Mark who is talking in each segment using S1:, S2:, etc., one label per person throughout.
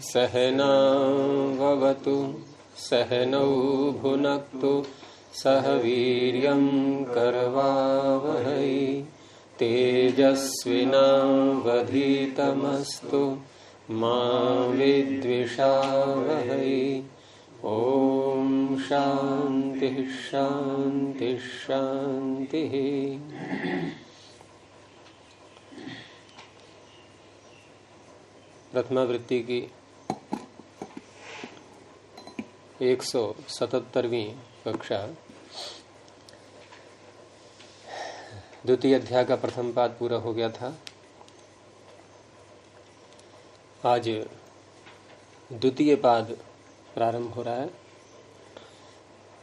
S1: सहना भवतु सहनौ भुनक्तु सह वीर्यं करवावहै तेजस्विनावधीतमस्तु मा विद्विषावहै। ओम शांति शांति शांति। प्रथमा वृत्ति की 177वीं कक्षा, द्वितीय अध्याय का प्रथम पाद पूरा हो गया था। आज द्वितीय पाद प्रारंभ हो रहा है।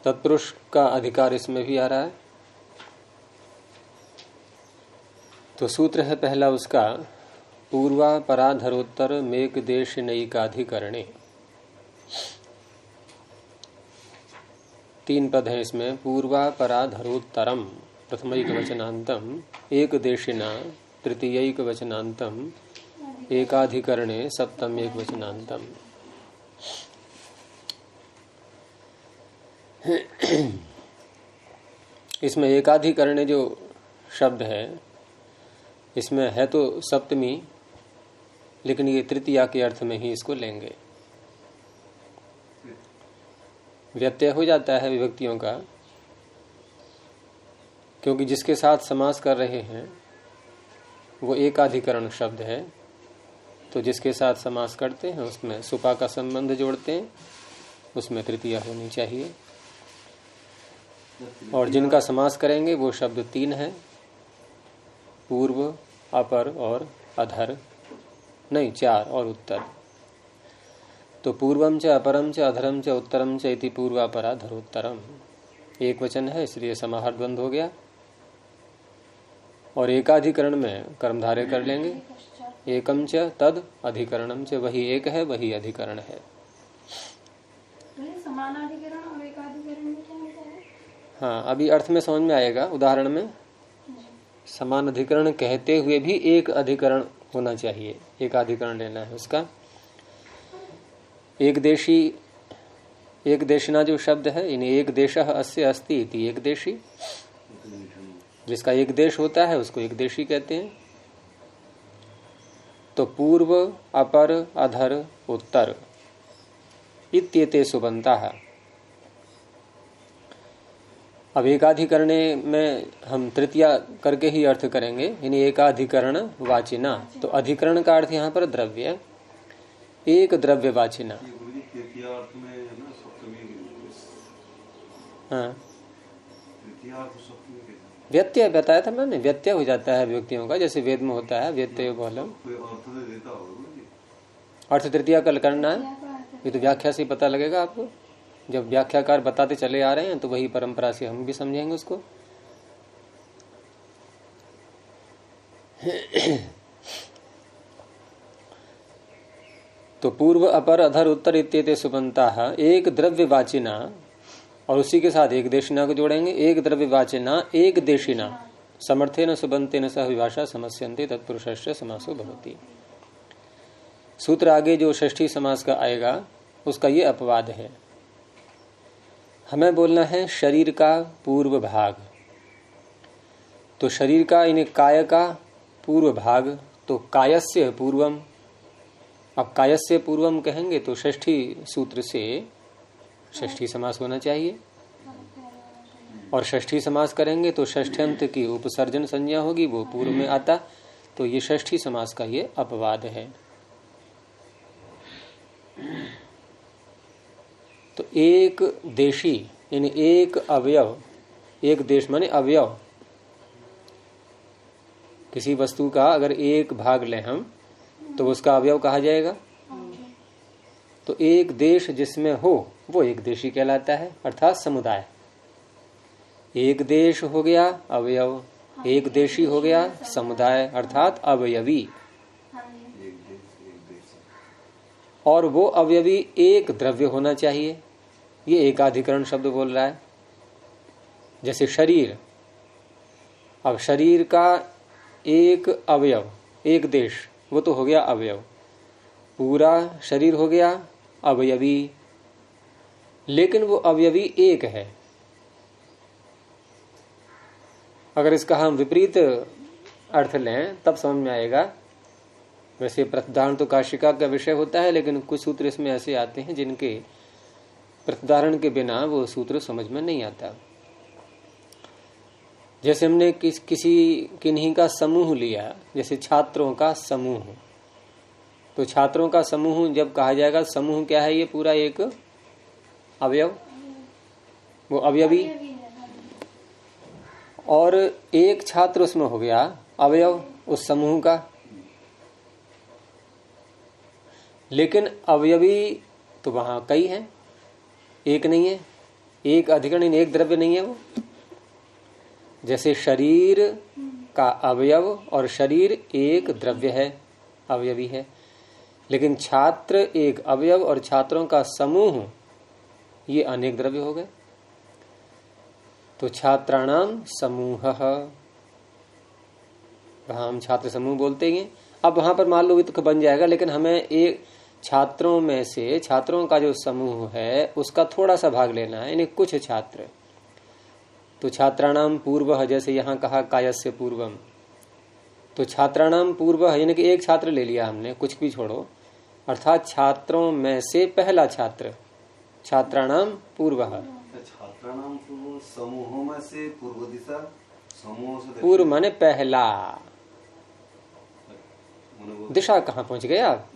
S1: तत्पुरुष का अधिकार इसमें भी आ रहा है। तो सूत्र है पहला उसका, पूर्वा पराधरोत्तर मेक देश नैकाधिकरणे। 3 पद है इसमें। पूर्वा पराधरोत्तरम प्रथमैक वचनांतम एक देशिना तृतीयैक वचनांतम एकाधिकरणे सप्तम एक वचनांतम। इसमें एकाधिकरणे जो शब्द है, इसमें है तो सप्तमी, लेकिन ये तृतीया के अर्थ में ही इसको लेंगे। व्यत्यय हो जाता है विभक्तियों का, क्योंकि जिसके साथ समास कर रहे हैं वो एकाधिकरण शब्द है। तो जिसके साथ समास करते हैं उसमें सुपा का संबंध जोड़ते हैं, उसमें तृतीया होनी चाहिए। और जिनका समास करेंगे वो शब्द 3 है, पूर्व, अपर और अधर, नहीं 4 और उत्तर। तो पूर्वम च अपरम च अधरम च उत्तरम च इति पूर्वापराधरोत्तरम एक वचन है, इसलिए समाहार द्वंद्व हो गया। और एकाधिकरण में कर्मधारय कर लेंगे। एकम च तद अधिकरणम च, वही एक है वही अधिकरण है।
S2: समानाधिकरण और एकाधिकरण में क्या होता है?
S1: हाँ, अभी अर्थ में समझ में आएगा। उदाहरण में समान अधिकरण कहते हुए भी एक अधिकरण होना चाहिए, एक अधिकरण लेना है उसका। एक देशिना जो शब्द है, इन एक देशः अस्य अस्ति इति एक देशी, जिसका एक देश होता है उसको एक देशी कहते हैं। तो पूर्व, अपर, अधर, उत्तर इत्येते सुबंताः। अब एकाधिकरणे में हम तृतीया करके ही अर्थ करेंगे, यानी एकाधिकरण वाचिना। तो अधिकरण का अर्थ यहाँ पर द्रव्य, एक द्रव्य वाचिना। हाँ, व्यत्यय बताया था मैंने, व्यत्यय हो जाता है व्यक्तियों का, जैसे वेद में होता है व्यत्यय बहुलम। अर्थ तृतीया कल करना है, ये तो व्याख्या से पता लगेगा आपको। जब व्याख्याकार बताते चले आ रहे हैं तो वही परंपरा से हम भी समझेंगे उसको। तो पूर्व, अपर, अधर, उत्तर इत्येते सुबंताः एक द्रव्यवाचिना, और उसी के साथ एक देशिना को जोड़ेंगे। एक द्रव्यवाचिना एक देशिना समर्थेन सुबंतेन सह विभाषा समस्यन्ते तत्पुरुषस्य समासो भवति। सूत्र आगे जो षष्ठी समास का आएगा उसका ये अपवाद है। हमें बोलना है शरीर का पूर्व भाग। तो शरीर का, यानी काय का पूर्व भाग, तो कायस्य पूर्वम। अब कायस्य पूर्वम कहेंगे तो षष्ठी सूत्र से षष्ठी समास होना चाहिए। और षष्ठी समास करेंगे तो षष्ठ्यंत की उपसर्जन संज्ञा होगी, वो पूर्व में आता। तो ये षष्ठी समास का ये अपवाद है। तो एक देशी यानी एक अवयव, एक देश माने अवयव, किसी वस्तु का अगर एक भाग लें हम तो उसका अवयव कहा जाएगा। तो एक देश जिसमें हो वो एक देशी कहलाता है, अर्थात समुदाय। एक देश हो गया अवयव, एक देशी हो गया समुदाय अर्थात अवयवी। और वो अवयवी एक द्रव्य होना चाहिए, ये एकाधिकरण शब्द बोल रहा है। जैसे शरीर, अब शरीर का एक अवयव एक देश, वो तो हो गया अवयव। पूरा शरीर हो गया अवयवी, लेकिन वो अवयवी एक है। अगर इसका हम विपरीत अर्थ लें तब समझ में आएगा। वैसे प्रतिधारण तो काशिका का विषय होता है, लेकिन कुछ सूत्र इसमें ऐसे आते हैं जिनके प्रतिधारण के बिना वो सूत्र समझ में नहीं आता। जैसे हमने किन्हीं का समूह लिया, जैसे छात्रों का समूह, तो छात्रों का समूह जब कहा जाएगा, समूह क्या है? ये पूरा एक अवयव, वो अवयवी, और एक छात्र उसमें हो गया अवयव उस समूह का। लेकिन अवयवी तो वहां कई हैं, एक नहीं है, एक अधिकरण, एक द्रव्य नहीं है वो। जैसे शरीर का अवयव और शरीर एक द्रव्य है, अवयवी है, लेकिन छात्र एक अवयव और छात्रों का समूह ये अनेक द्रव्य हो गए। तो छात्राणाम समूह, वहां हम छात्र समूह बोलते हैं। अब वहां पर मान लो वित्त बन जाएगा, लेकिन हमें एक छात्रों में से, छात्रों का जो समूह है उसका थोड़ा सा भाग लेना है, यानी कुछ छात्र। तो छात्राणाम पूर्व, जैसे यहां कहा कायस्य पूर्वम, तो छात्राणाम पूर्व यानी कि एक छात्र ले लिया हमने, कुछ भी छोड़ो, अर्थात छात्रों में से पहला छात्र, छात्राणाम पूर्व।
S3: छात्राणाम पूर्व, समूहों में से पूर्व दिशा, समूहों से
S1: पूर्व माने पहला, दिशा कहाँ पहुंच गए आप?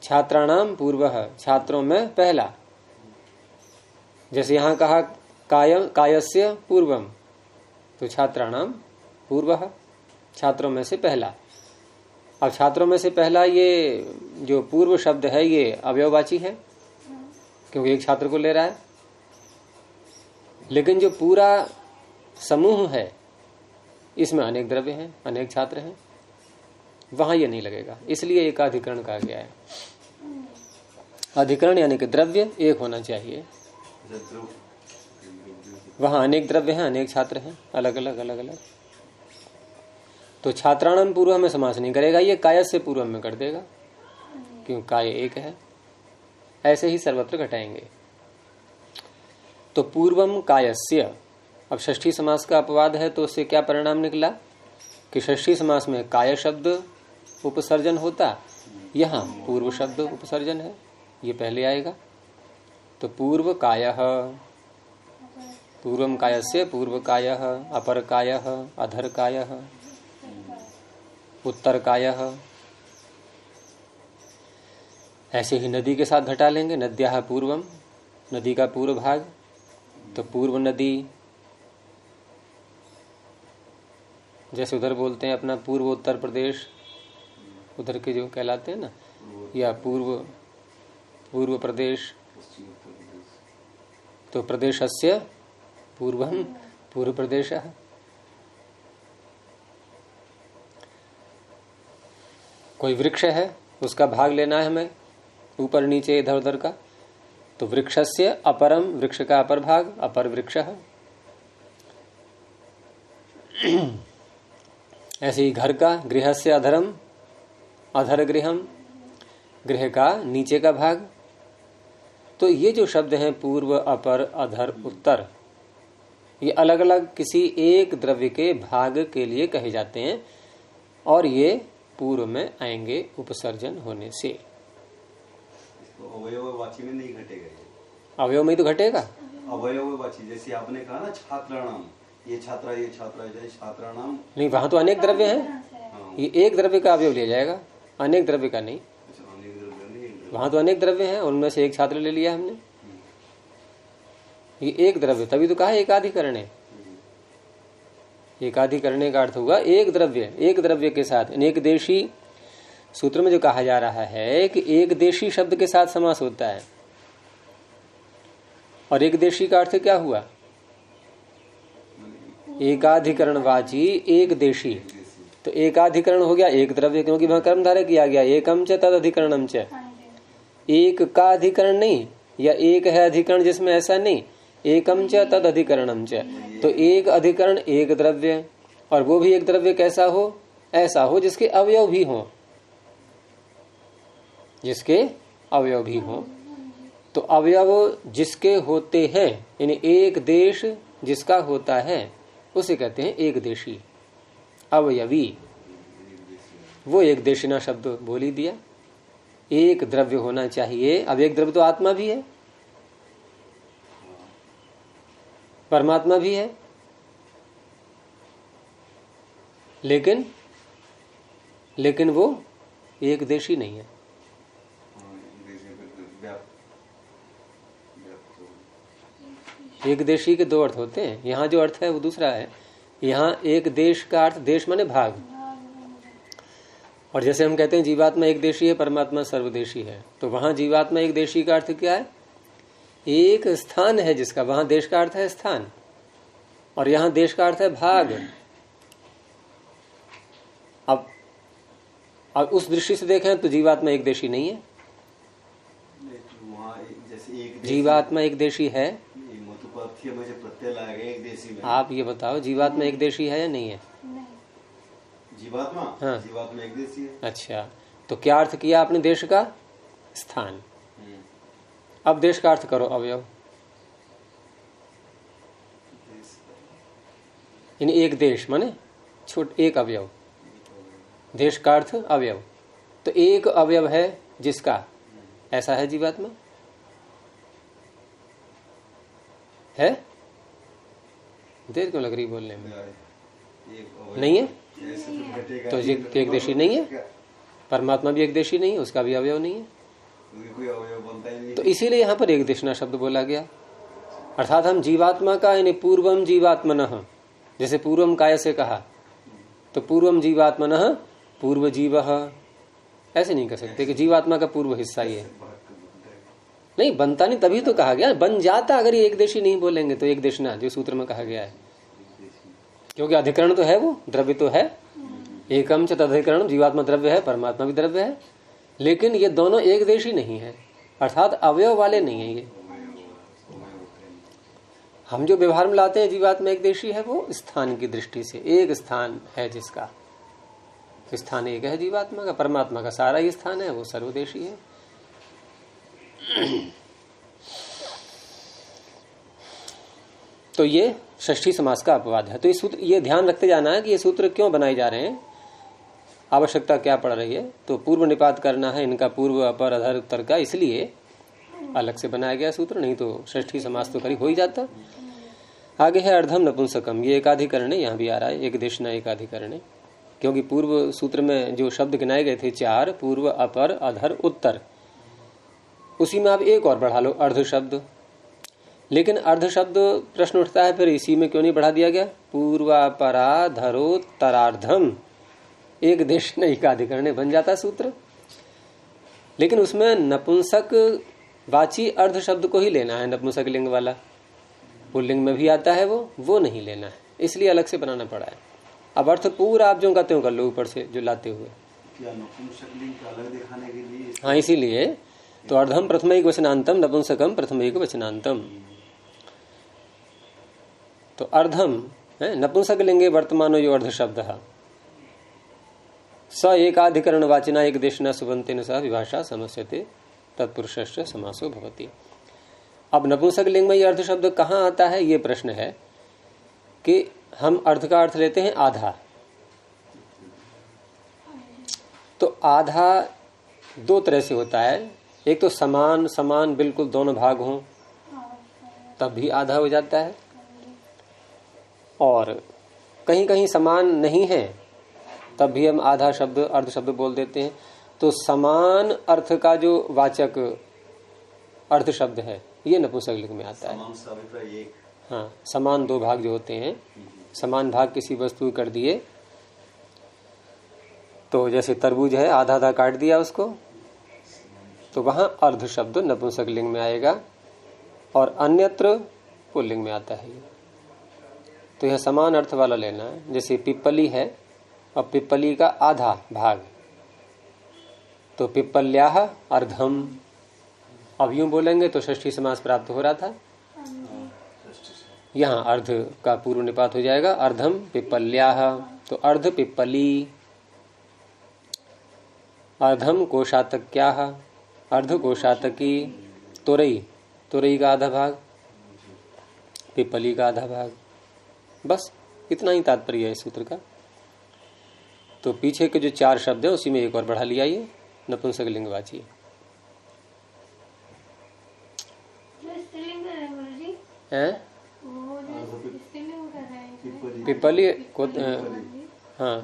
S1: छात्राणाम पूर्व, छात्रों में पहला। जैसे यहां कहा कायस्य पूर्वम, तो छात्राणाम पूर्व, छात्रों में से पहला। अब छात्रों में से पहला, ये जो पूर्व शब्द है ये अवयववाची है, क्योंकि एक छात्र को ले रहा है। लेकिन जो पूरा समूह है इसमें अनेक द्रव्य हैं, अनेक छात्र हैं, वहां ये नहीं लगेगा, इसलिए एकाधिकरण कहा गया है। अधिकरण यानी कि द्रव्य एक होना चाहिए। वहां अनेक द्रव्य हैं, अनेक छात्र हैं, अलग अलग अलग अलग। तो छात्राणाम पूर्व में समास नहीं करेगा, ये काय से पूर्व में कर देगा, क्योंकि काय एक है। ऐसे ही सर्वत्र घटाएंगे। तो पूर्वम कायस्य, अब षष्ठी समास का अपवाद है, तो उससे क्या परिणाम निकला कि षष्ठी समास में काय शब्द उपसर्जन होता, यहां पूर्व शब्द उपसर्जन है, ये पहले आएगा। तो पूर्व कायः, पूर्वम कायस्य पूर्व कायः, अपर कायः, अधर कायः, उत्तर कायः। ऐसे ही नदी के साथ घटा लेंगे, नद्याः पूर्वम, नदी का पूर्व भाग, तो पूर्व नदी। जैसे उधर बोलते हैं अपना पूर्व उत्तर प्रदेश, उधर के जो कहलाते हैं ना, या पूर्व प्रदेश, तो प्रदेशस्य पूर्वम पूर्व प्रदेशः। कोई वृक्ष है, उसका भाग लेना है हमें, ऊपर नीचे इधर उधर का, तो वृक्षस्य अपरम, वृक्ष का अपर भाग, अपर वृक्षः। ऐसे ही घर का, गृहस्य अधरम, अधर गृहम, गृह का नीचे का भाग। तो ये जो शब्द हैं पूर्व, अपर, अधर, उत्तर, ये अलग अलग किसी एक द्रव्य के भाग के लिए कहे जाते हैं, और ये पूर्व में आएंगे उपसर्जन होने से।
S3: अवयववाची में नहीं घटेगा,
S1: अवयव में ही तो घटेगा।
S3: अवयववाची जैसे आपने कहा ना, छात्राणाम, ये छात्रा, ये छात्रा, छात्राणाम
S1: नहीं, वहां तो अनेक द्रव्य हैं, ये एक द्रव्य का अवयव लिया जाएगा, अनेक द्रव्य का नहीं। वहां तो अनेक द्रव्य हैं, उनमें से एक छात्र ले लिया हमने, ये एक द्रव्य, तभी तो कहा एकाधिकरण है। एकाधिकरण का अर्थ होगा एक द्रव्य, एक द्रव्य के साथ। एक देशी सूत्र में जो कहा जा रहा है कि एक देशी शब्द के साथ समास होता है, और एक देशी का अर्थ क्या हुआ? एकाधिकरणवाची एक देशी। तो एकाधिकरण हो गया एक द्रव्य, क्योंकि वहां कर्मधारय किया गया, एकम च तद अधिकरणम च, एक का अधिकरण नहीं, या एक है अधिकरण जिसमें ऐसा नहीं, एकम च तद अधिकरणम च। तो एक अधिकरण एक द्रव्य, और वो भी एक द्रव्य कैसा हो? ऐसा हो जिसके अवयव भी हों, जिसके अवयव भी हों। तो अवयव जिसके होते हैं, यानी एक देश जिसका होता है, उसे कहते हैं एक देशी, अवयवी। वो एक देशिना शब्द बोल ही दिया। एक द्रव्य होना चाहिए। अब एक द्रव्य तो आत्मा भी है, परमात्मा भी है, लेकिन वो एक देशी नहीं है। एक देशी के दो अर्थ होते हैं। यहाँ जो अर्थ है वो दूसरा है। यहाँ एक देश का अर्थ, देश माने भाग। और जैसे हम कहते हैं जीवात्मा एक देशी है, परमात्मा सर्वदेशी है, तो वहां जीवात्मा एक देशी का अर्थ क्या है? एक स्थान है जिसका, वहां देश का अर्थ है स्थान, और यहां देश का अर्थ है भाग। अब उस दृष्टि से देखें तो जीवात्मा एक देशी नहीं है। जीवात्मा एक देशी है। आप ये बताओ, जीवात्मा एक देशी है या नहीं है?
S3: जीवात्मा,
S1: हाँ,
S3: जीवात्मा एक देशी है।
S1: अच्छा, तो क्या अर्थ किया आपने देश का? स्थान। अब देश का अर्थ करो अवयव, यानी एक देश माने एक अवयव, देश का अर्थ अवयव। तो एक अवयव है जिसका, ऐसा है जीवात्मा? है? देर क्यों लग रही बोलने में? नहीं है तो एक देशी नहीं है। परमात्मा भी एक देशी नहीं है, उसका भी अवयव नहीं है,
S3: कोई अवयव बनता ही नहीं।
S1: तो इसीलिए यहाँ पर एक देशना शब्द बोला गया। अर्थात हम जीवात्मा का, यानी पूर्वम जीवात्मनः, जैसे पूर्वम काय से कहा, तो पूर्वम जीवात्मनः पूर्व जीव, ऐसे नहीं कह सकते कि जीवात्मा का पूर्व हिस्सा ये नहीं बनता। नहीं, तभी तो कहा गया बन जाता अगर ये एक देशी नहीं बोलेंगे तो। एक देशना जो सूत्र में कहा गया है, क्योंकि अधिकरण तो है, वो द्रव्य तो है। एकम च तदधिकरण, जीवात्मा द्रव्य है, परमात्मा भी द्रव्य है, लेकिन ये दोनों एक देशी नहीं है, अर्थात अवयव वाले नहीं है। ये हम जो व्यवहार में लाते हैं जीवात्मा एक देशी है, वो स्थान की दृष्टि से एक स्थान है जिसका, स्थान एक है जीवात्मा का। परमात्मा का सारा ही स्थान है, वो सर्वदेशी है। तो ये षष्ठी समास का अपवाद है। तो ये सूत्र, ये ध्यान रखते जाना है कि ये सूत्र क्यों बनाए जा रहे हैं, आवश्यकता क्या पड़ रही है। तो पूर्व निपात करना है इनका, पूर्व अपर अधर उत्तर का, इसलिए अलग से बनाया गया सूत्र, नहीं तो षष्ठी समास तो करीब हो ही जाता। आगे है अर्धम नपुंसकम, ये एकाधिकरण है, यहाँ भी आ रहा है एक देशना एकाधिकरण है, क्योंकि पूर्व सूत्र में जो शब्द गिनाए गए थे 4, पूर्व अपर अधर उत्तर, उसी में आप एक और बढ़ा लो अर्ध शब्द। लेकिन अर्ध शब्द प्रश्न उठता है फिर इसी में क्यों नहीं बढ़ा दिया गया? पूर्वापराधरोत्तरार्धम एक देश एकाधिकरण बन जाता सूत्र, लेकिन उसमें नपुंसक वाची अर्ध शब्द को ही लेना है, नपुंसक लिंग वाला पुल्लिंग में भी आता है वो नहीं लेना है, इसलिए अलग से बनाना पड़ा है। अब अर्थ पूरा आप जो कहते हो कर लो ऊपर से जो लाते हुए,
S3: क्या नपुंसक लिंग का अलग दिखाने के लिए?
S1: हाँ, इसीलिए तो अर्धम प्रथमैक वचनांतम नपुंसकम प्रथमैक वचनांतम। तो अर्धम है नपुंसक लिंगे वर्तमानो यो अर्ध शब्द स एकाधिकरण वाचिना एक देशना सुबंतेन सह विभाषा समस्यते तत्पुरुषश्च समासो भवति। अब नपुंसक लिंग में ये अर्ध शब्द कहाँ आता है, ये प्रश्न है कि हम अर्ध का अर्थ लेते हैं आधा। तो आधा दो तरह से होता है, एक तो समान समान बिल्कुल दोनों भाग हों तब भी आधा हो जाता है, और कहीं कहीं समान नहीं है तब भी हम आधा शब्द अर्ध शब्द बोल देते हैं। तो समान अर्थ का जो वाचक अर्ध शब्द है ये नपुंसक लिंग में आता है। हाँ, समान दो भाग जो होते हैं, समान भाग किसी वस्तु कर दिए, तो जैसे तरबूज है आधा आधा काट दिया उसको, तो वहां अर्ध शब्द नपुंसक लिंग में आएगा, और अन्यत्र पुल्लिंग में आता है। तो यह समान अर्थ वाला लेना है। जैसे पिप्पली है और पिप्पली का आधा भाग, तो पिप्पल्याह अर्धम, अब यूं बोलेंगे तो षष्ठी समास प्राप्त हो रहा था। यहाँ अर्ध का पूर्व निपात हो जाएगा, अर्धम पिप्पल्याह, तो अर्ध पिप्पली अर्धम कोशातक्या, अर्ध कोशातकी, तुरई, तुरई का आधा भाग, पिपली का आधा भाग। बस इतना ही तात्पर्य है इस सूत्र का। तो पीछे के जो 4 शब्द हैं उसी में एक और बढ़ा लिया, ये नपुंसक लिंगवाची है। पिपली को हाँ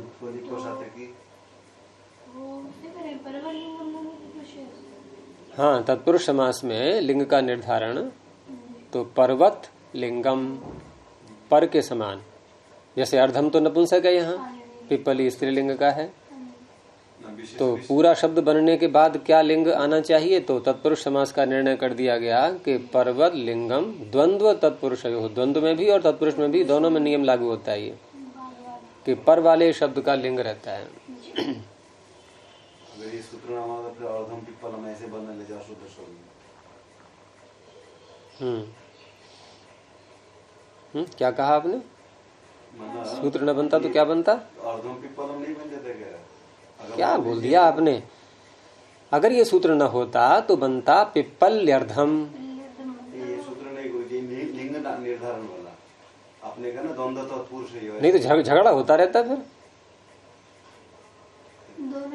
S1: हाँ, तत्पुरुष समास में लिंग का निर्धारण तो पर्वत लिंगम, पर के समान। जैसे अर्धम तो नपुंसक है, यहाँ पिपली स्त्रीलिंग का है। तो पूरा शब्द बनने के बाद क्या लिंग आना चाहिए, तो तत्पुरुष समास का निर्णय कर दिया गया कि पर्वत लिंगम द्वंद्व तत्पुरुष, द्वंद्व में भी और तत्पुरुष में भी, दोनों में नियम लागू होता है ये कि पर वाले शब्द का लिंग रहता है। क्या कहा आपने? सूत्र न बनता तो क्या बनता? नहीं बन जाता क्या बोल दिया आपने? अगर ये सूत्र न होता तो बनता पिप्पल्यर्धम।
S3: ये सूत्र नहीं, लिंग निर्धारण वाला आपने कहा ना, द्वंद्व तत्पुरुष
S1: नहीं तो झगड़ा होता रहता फिर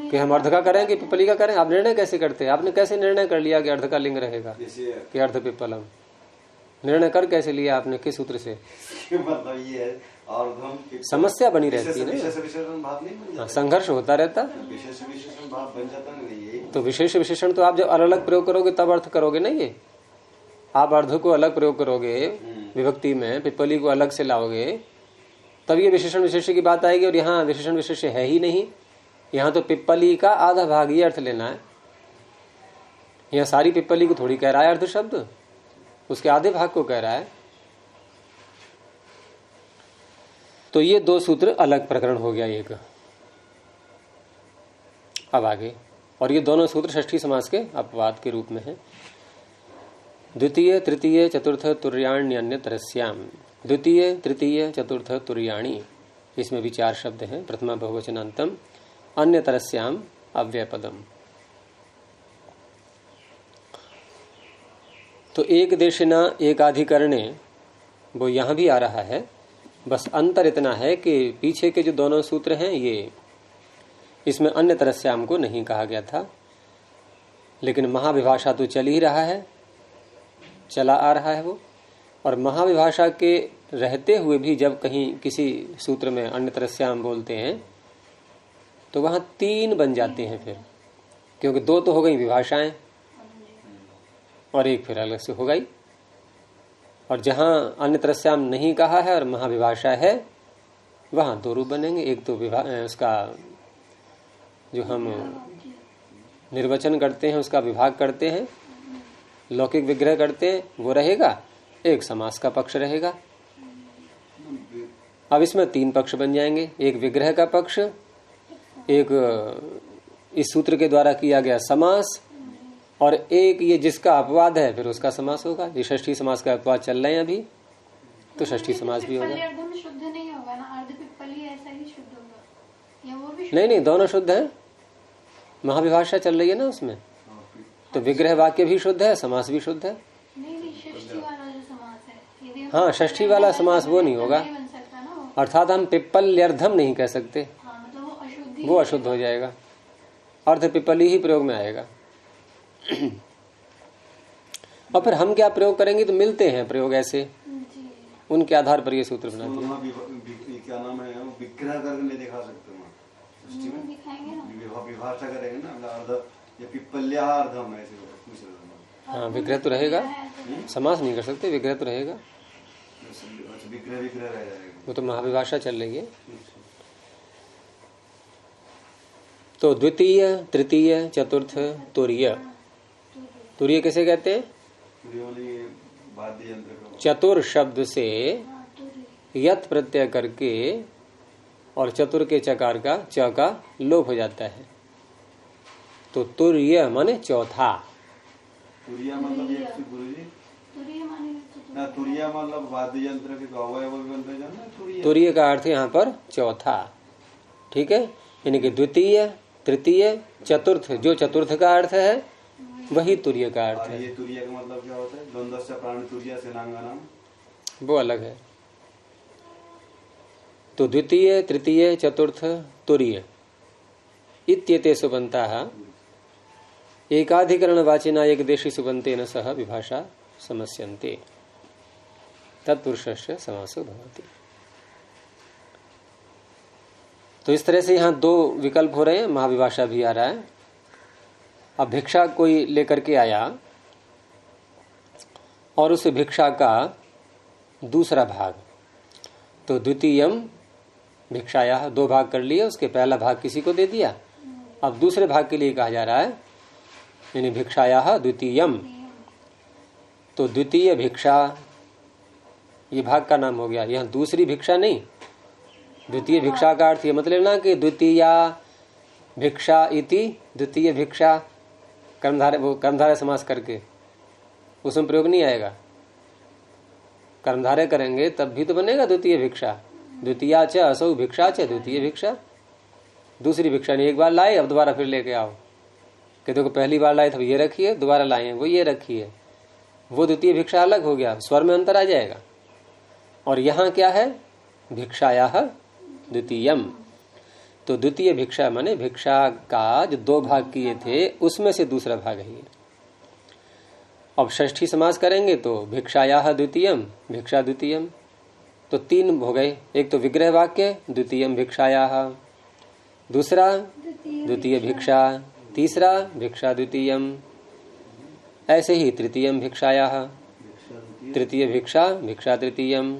S1: कि हम अर्ध का करें कि पिपली का करें। आप निर्णय कैसे करते हैं? आपने कैसे निर्णय कर लिया कि अर्ध का लिंग रहेगा कि अर्ध पिप्पलम? निर्णय कर कैसे लिया आपने, किस सूत्र से?
S3: मतलब ये है
S1: समस्या बनी रहती है ना, संघर्ष होता रहता।
S3: विशेष विशेषण भाव बन जाता नहीं।
S1: तो विशेष विशेषण तो आप जब अलग अलग प्रयोग करोगे तब अर्थ करोगे ना। ये आप अर्ध को अलग प्रयोग करोगे विभक्ति में, पिपली को अलग से लाओगे, तब ये विशेषण विशेष की बात आएगी। और यहाँ विशेषण विशेष है ही नहीं, यहाँ तो पिपली का आधा भाग ये अर्थ लेना है। यहाँ सारी पिपली को थोड़ी कह रहा है अर्ध शब्द, उसके आधे भाग को कह रहा है। तो ये 2 सूत्र अलग प्रकरण हो गया एक। अब आगे, और ये दोनों सूत्र षष्ठी समास के अपवाद के रूप में है। द्वितीय तृतीय चतुर्थ तुर्याण्यन्य तरस्याम, द्वितीय तृतीय चतुर्थ तुर्याणी, इसमें भी 4 शब्द हैं। प्रथमा बहुवचनांतम, अन्य तरस्याम अव्ययपदम। तो एक देशिना एक अधिकरणे, वो यहां भी आ रहा है। बस अंतर इतना है कि पीछे के जो दोनों सूत्र हैं ये, इसमें अन्य तरस्याम को नहीं कहा गया था, लेकिन महाविभाषा तो चल ही रहा है, चला आ रहा है वो। और महाविभाषा के रहते हुए भी जब कहीं किसी सूत्र में अन्य तरस्याम बोलते हैं तो वहां 3 बन जाते हैं फिर, क्योंकि 2 तो हो गई विभाषाएं और एक फिर अलग से हो गई। और जहां अन्य तरस्याम नहीं कहा है और महाविभाषा है, वहां 2 रूप बनेंगे। एक तो उसका जो हम निर्वचन करते हैं, उसका विभाग करते हैं, लौकिक विग्रह करते हैं, वो रहेगा। एक समास का पक्ष रहेगा। अब इसमें 3 पक्ष बन जाएंगे, एक विग्रह का पक्ष, एक इस सूत्र के द्वारा किया गया समास, और एक ये जिसका अपवाद है फिर उसका समास होगा। ये षष्ठी समास का अपवाद चल रहे हैं अभी, तो षष्ठी समास भी होगा।
S2: शुद्ध नहीं होगा ना, अर्ध पिप्पली ऐसा ही शुद्ध होगा, या वो भी
S1: नहीं, दोनों शुद्ध है। महाविभाषा चल रही है ना उसमें, तो विग्रह वाक्य भी शुद्ध है, समास भी शुद्ध है।
S2: नहीं, षष्ठी वाला जो समास है,
S1: हाँ, षष्ठी वाला समास वो नहीं होगा, अर्थात हम पिप्पल्यर्धम नहीं कह सकते, वो अशुद्ध हो जाएगा। अर्ध पिपली ही प्रयोग में आएगा। और फिर हम क्या प्रयोग करेंगे, तो मिलते हैं प्रयोग ऐसे, उनके आधार पर ये सूत्र बना दिया।
S3: क्या नाम है, विग्रह करके नहीं दिखा सकते विभाषा करेंगे ना, अर्ध या पिप्पल्यार्धम ऐसे।
S1: हाँ, विग्रह तो रहेगा, समास नहीं कर सकते, विग्रह तो रहेगा।
S3: विग्रह रह जाएगा,
S1: वो तो महाविभाषा चल रही है। तो द्वितीय तृतीय चतुर्थ तुर्य, तुर्य कैसे कहते हैं? चतुर शब्द से यत प्रत्यय करके और चतुर के चकार का च का लोप हो जाता है, तो तुर्य माने चौथा।
S3: तुर्य मतलब ये गुरुजी, तुर्य मतलब वाद्य यंत्र के अवयव बनते हैं। तुर्य
S1: का अर्थ यहाँ पर चौथा, ठीक है। यानी कि द्वितीय तृतीय, चतुर्थ, जो चतुर्थ का अर्थ है वही तुर्य का अर्थ
S3: और
S1: है।
S3: ये तुर्य का मतलब क्या होता है? द्वंद्वस्य प्राणी तुर्य सेनांगानाम,
S1: वो अलग है। तो द्वितीय, तृतीय, चतुर्थ, तुर्य इत्येते सुबन्ताः एकाधिकरण वाचिना एक देशी सुबन्तेन सह विभाषा समस्यन्ते तत्पुरुषस्य समासो भवति। तो इस तरह से यहाँ दो विकल्प हो रहे हैं, महाविभाषा भी आ रहा है। अब भिक्षा कोई लेकर के आया और उस भिक्षा का दूसरा भाग, तो द्वितीयम भिक्षाया, दो भाग कर लिए, उसके पहला भाग किसी को दे दिया। अब दूसरे भाग के लिए कहा जा रहा है, यानी भिक्षाया द्वितीयम, तो द्वितीय भिक्षा ये भाग का नाम हो गया। यहाँ दूसरी भिक्षा नहीं, द्वितीय भिक्षा का अर्थ ये मत लेना कि द्वितीया भिक्षा इति द्वितीय भिक्षा कर्मधारय समास करके उसमें प्रयोग नहीं आएगा। कर्मधारय करेंगे तब भी तो बनेगा द्वितीय भिक्षा। द्वितीया च असौ भिक्षा च द्वितीय भिक्षा। दूसरी भिक्षा नहीं, एक बार लाए अब दोबारा फिर लेके आओ कि देखो पहली बार लाए तो ये रखिए, दोबारा लाए वो ये रखिए, वो द्वितीय भिक्षा अलग हो गया, स्वर में अंतर आ जाएगा। और यहाँ क्या है? भिक्षाया द्वितीयम, तो द्वितीय भिक्षा माने भिक्षा का जो दो भाग किए थे उसमें से दूसरा भाग है। अब षष्ठी समास करेंगे तो भिक्षाया द्वितीयम, भिक्षा द्वितीयम, तो तीन हो गए। एक तो विग्रह वाक्य द्वितीयम भिक्षाया, दूसरा द्वितीय भिक्षा, तीसरा भिक्षा द्वितीयम, ऐसे ही तृतीयम भिक्षाया, तृतीय भिक्षा, भिक्षा तृतीयम।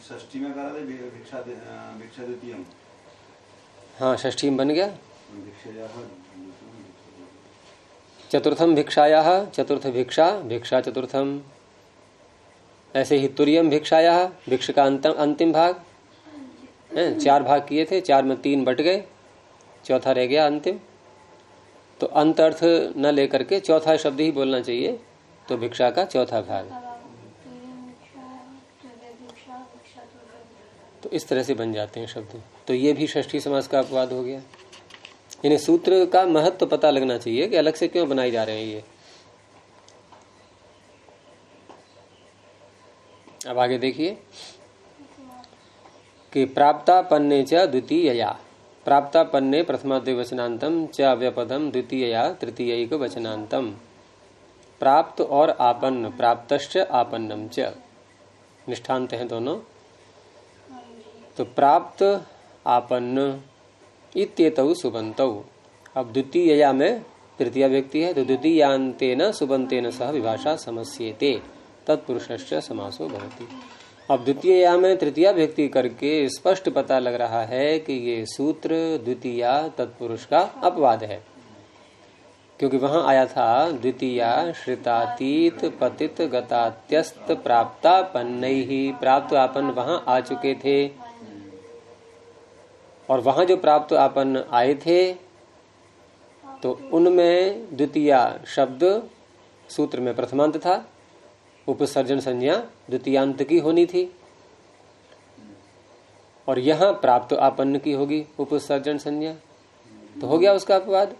S3: षष्ठी में करा थे भिक्षा द्वितीयम,
S1: हाँ षष्ठी में बन गया। चतुर्थम भिक्षाया, चतुर्थ भिक्षा, भिक्षा चतुर्थम, ऐसे ही तुर्यम भिक्षाया, भिक्षा का अंतिम भाग, चार भाग किए थे, चार में तीन बट गए, चौथा रह गया अंतिम। तो अंत अर्थ न लेकर के चौथा शब्द ही बोलना चाहिए, तो भिक्षा का चौथा भाग। तो इस तरह से बन जाते हैं शब्द। तो ये भी षष्ठी समास का अपवाद हो गया। यानी सूत्र का महत्व पता लगना चाहिए कि अलग से क्यों बनाए जा रहे हैं ये। अब आगे देखिए कि प्राप्तापन्ने च द्वितीयया, प्राप्तापन्ने प्रथमाद्विवचनांतम च अव्यपदम द्वितीयया तृतीयैक वचनांतम। प्राप्त और आपन्न, प्राप्तश्च आपन्नम च निष्ठांत हैं दोनों। तो प्राप्त आपन्न इत्येतौ सुबन्तौ। अब द्वितीयया में तृतीया व्यक्ति है, तो द्वितीयांतेन सुबन्तेन सह विभाषा समस्येते तत्पुरुषस्य समासो भवति। अब द्वितीयया में तृतीया व्यक्ति करके स्पष्ट पता लग रहा है कि ये सूत्र द्वितीया तत्पुरुष का अपवाद है, क्योंकि वहां आया था द्वितीया श्रितातीत पतित गतात्यस्त प्राप्तापन्नैहि, प्राप्त आपन्न वहां आ चुके थे। और वहां जो प्राप्त आपन्न आए थे तो उनमें द्वितीया शब्द सूत्र में प्रथमांत था, उपसर्जन संज्ञा द्वितीयांत की होनी थी, और यहां प्राप्त आपन्न की होगी उपसर्जन संज्ञा, तो हो गया उसका अपवाद।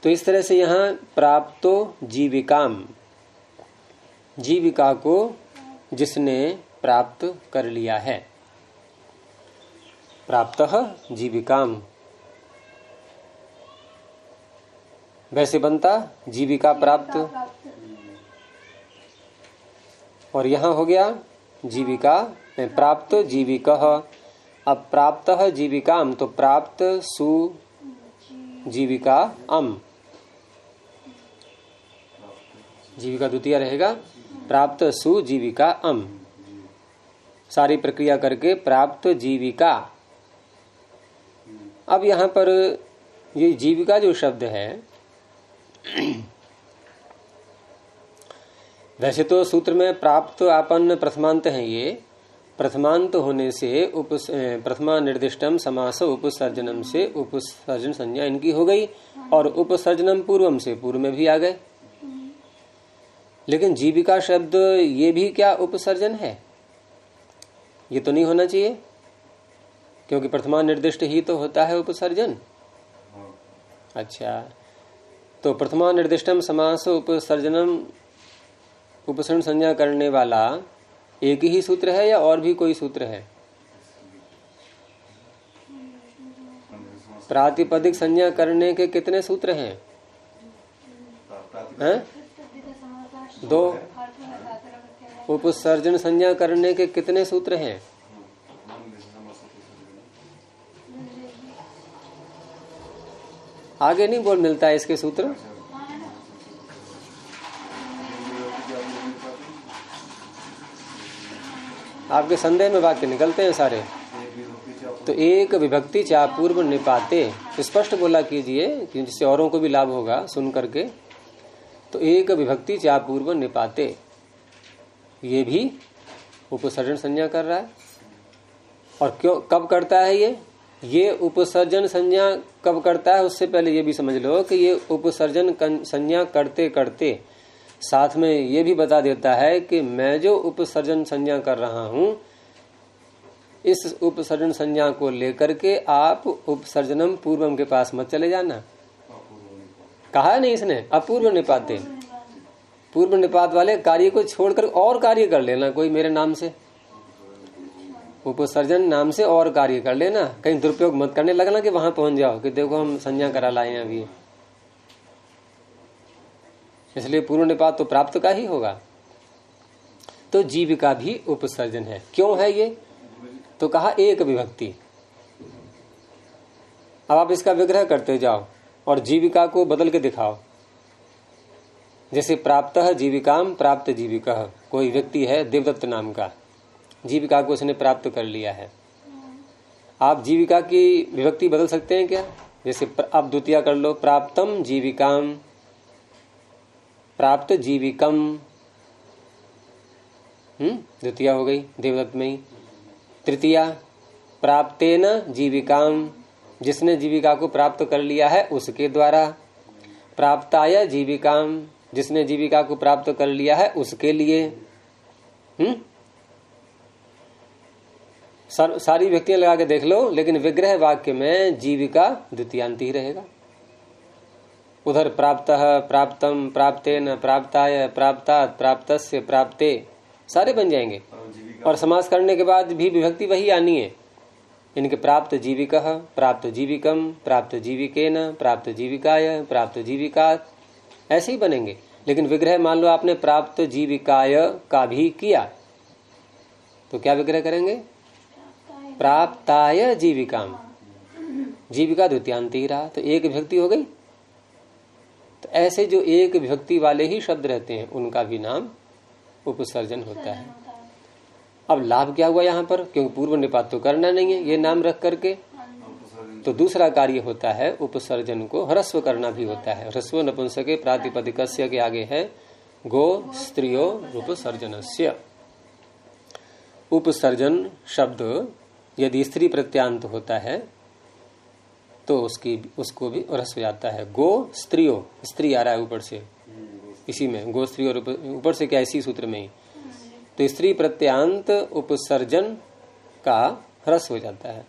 S1: तो इस तरह से यहां प्राप्तो जीविकाम, जीविका को जिसने प्राप्त कर लिया है, प्राप्तः जीविकाम, वैसे बनता जीविका प्राप्त, और यहां हो गया जीविका प्राप्त जीविकः। अब प्राप्तः जीविकाम, तो प्राप्त सु जीविका अम, जीविका द्वितीय रहेगा, प्राप्त सु जीविका अम, सारी प्रक्रिया करके प्राप्त जीविका। अब यहां पर ये जीविका जो शब्द है, वैसे तो सूत्र में प्राप्त आपन्न प्रथमांत है, ये प्रथमांत होने से प्रथमा निर्दिष्टम समास उपसर्जनम से उपसर्जन संज्ञा इनकी हो गई, और उपसर्जनम पूर्वम से पूर्व में भी आ गए। लेकिन जीविका शब्द ये भी क्या उपसर्जन है? ये तो नहीं होना चाहिए। क्योंकि प्रथमा निर्दिष्ट ही तो होता है उपसर्जन। अच्छा, तो प्रथमा निर्दिष्टम समास उपसर्जनम उपसर्जन संज्ञा करने वाला एक ही सूत्र है या और भी कोई सूत्र है? प्रातिपदिक संज्ञा करने के कितने सूत्र हैं? हैं? 2। उपसर्जन संज्ञा करने के कितने सूत्र हैं? आगे नहीं बोल मिलता है इसके सूत्र। आपके संदेह में वाक्य निकलते हैं सारे। तो एक विभक्ति चा पूर्व निपाते, स्पष्ट बोला कीजिए जिससे औरों को भी लाभ होगा सुन करके। तो एक विभक्ति चा पूर्व निपाते, ये भी उपसर्जन संज्ञा कर रहा है। और क्यों, कब करता है ये उपसर्जन संज्ञा कब करता है? उससे पहले ये भी समझ लो कि ये उपसर्जन संज्ञा करते करते साथ में ये भी बता देता है कि मैं जो उपसर्जन संज्ञा कर रहा हूं, इस उपसर्जन संज्ञा को लेकर के आप उपसर्जनम पूर्वम के पास मत चले जाना। कहा है नहीं इसने, अपूर्व निपाते। पूर्व निपात वाले कार्य को छोड़कर और कार्य कर लेना कोई मेरे नाम से, उपसर्जन नाम से और कार्य कर लेना। कहीं दुरुपयोग मत करने लगना कि वहां पहुंच जाओ कि देखो हम संज्ञा करा लाए हैं अभी। इसलिए पूर्व निपात तो प्राप्त का ही होगा। तो जीविका भी उपसर्जन है। क्यों है ये? तो कहा एक विभक्ति। अब आप इसका विग्रह करते जाओ और जीविका को बदल के दिखाओ। जैसे प्राप्तः जीविकाम प्राप्त जीविका, कोई व्यक्ति है देवदत्त नाम का, जीविका को उसने प्राप्त कर लिया है। आप जीविका की विभक्ति बदल सकते हैं क्या? जैसे आप द्वितीया कर लो, प्राप्तम जीविकाम प्राप्त जीविकम, द्वितीया हो गई देवदत्त में ही। तृतीया प्राप्तेन जीविकाम, जिसने जीविका को प्राप्त कर लिया है उसके द्वारा। प्राप्ताय जीविकाम, जिसने जीविका को प्राप्त कर लिया है उसके लिए। सारी व्यक्तियां लगा के देख लो, लेकिन विग्रह वाक्य में जीविका द्वितीयांत ही रहेगा। उधर प्राप्तः प्राप्तम प्राप्तेन प्राप्ताय प्राप्तात प्राप्तस्य प्राप्ते सारे बन जाएंगे। और समास करने के बाद भी विभक्ति वही आनी है। इनके प्राप्त जीविकः प्राप्त जीविकम प्राप्त जीविकेन प्राप्त जीविकाय प्राप्त जीविकात ऐसे ही बनेंगे। लेकिन विग्रह मान लो आपने प्राप्त जीविकाय का भी किया तो क्या विग्रह करेंगे? प्राप्ताय जीविकाम, जीविका द्वितीयांत ही रहा तो एक विभक्ति हो गई। तो ऐसे जो एक विभक्ति वाले ही शब्द रहते हैं उनका भी नाम उपसर्जन होता है। अब लाभ क्या हुआ यहाँ पर? क्योंकि पूर्व निपात तो करना नहीं है ये नाम रख करके, तो दूसरा कार्य होता है उपसर्जन को ह्रस्व करना भी होता है। ह्रस्व नपुंसके प्रातिपदिकस्य के आगे है गो स्त्रियो उपसर्जनस्य। उपसर्जन शब्द यदि स्त्री प्रत्यांत होता है तो उसको भी ह्रस्व जाता है। गो स्त्रियो, स्त्री आ रहा है ऊपर से, इसी में गो स्त्री और ऊपर से क्या इसी सूत्र में ही। तो स्त्री प्रत्यांत उपसर्जन का ह्रस्व हो जाता है।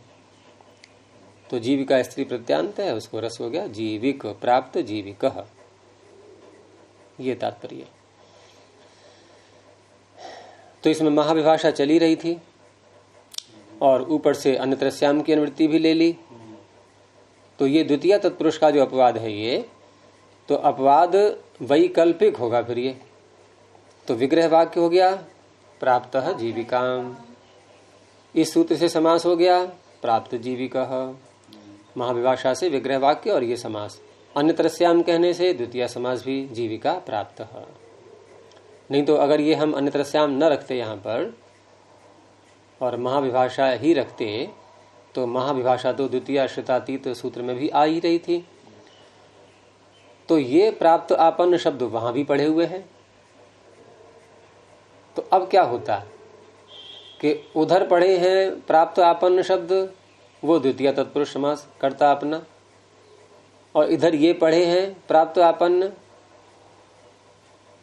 S1: तो जीविका स्त्री प्रत्यांत है, उसको ह्रस्व हो गया जीविक प्राप्त जीविकः, ये तात्पर्य। तो इसमें महाविभाषा चली रही थी और ऊपर से अन्यत्रस्याम की अनुवृत्ति भी ले ली। तो ये द्वितीय तत्पुरुष का जो अपवाद है ये, तो अपवाद वैकल्पिक होगा फिर ये। तो विग्रह वाक्य हो गया प्राप्तः जीविकाम, इस सूत्र से समास हो गया प्राप्त जीविकः, महाविभाषा से विग्रह वाक्य और ये समास। अन्यत्रस्याम कहने से द्वितीय समास भी जीविका प्राप्तः। नहीं तो अगर ये हम अन्यत्रस्याम न रखते यहाँ पर और महाविभाषा ही रखते तो महाविभाषा तो द्वितीय श्रुतातीत सूत्र में भी आ ही रही थी। तो ये प्राप्त आपन्न शब्द वहां भी पढ़े हुए हैं। तो अब क्या होता कि उधर पढ़े हैं प्राप्त आपन्न शब्द, वो द्वितीय तत्पुरुष समास करता अपना, और इधर ये पढ़े हैं प्राप्त आपन्न,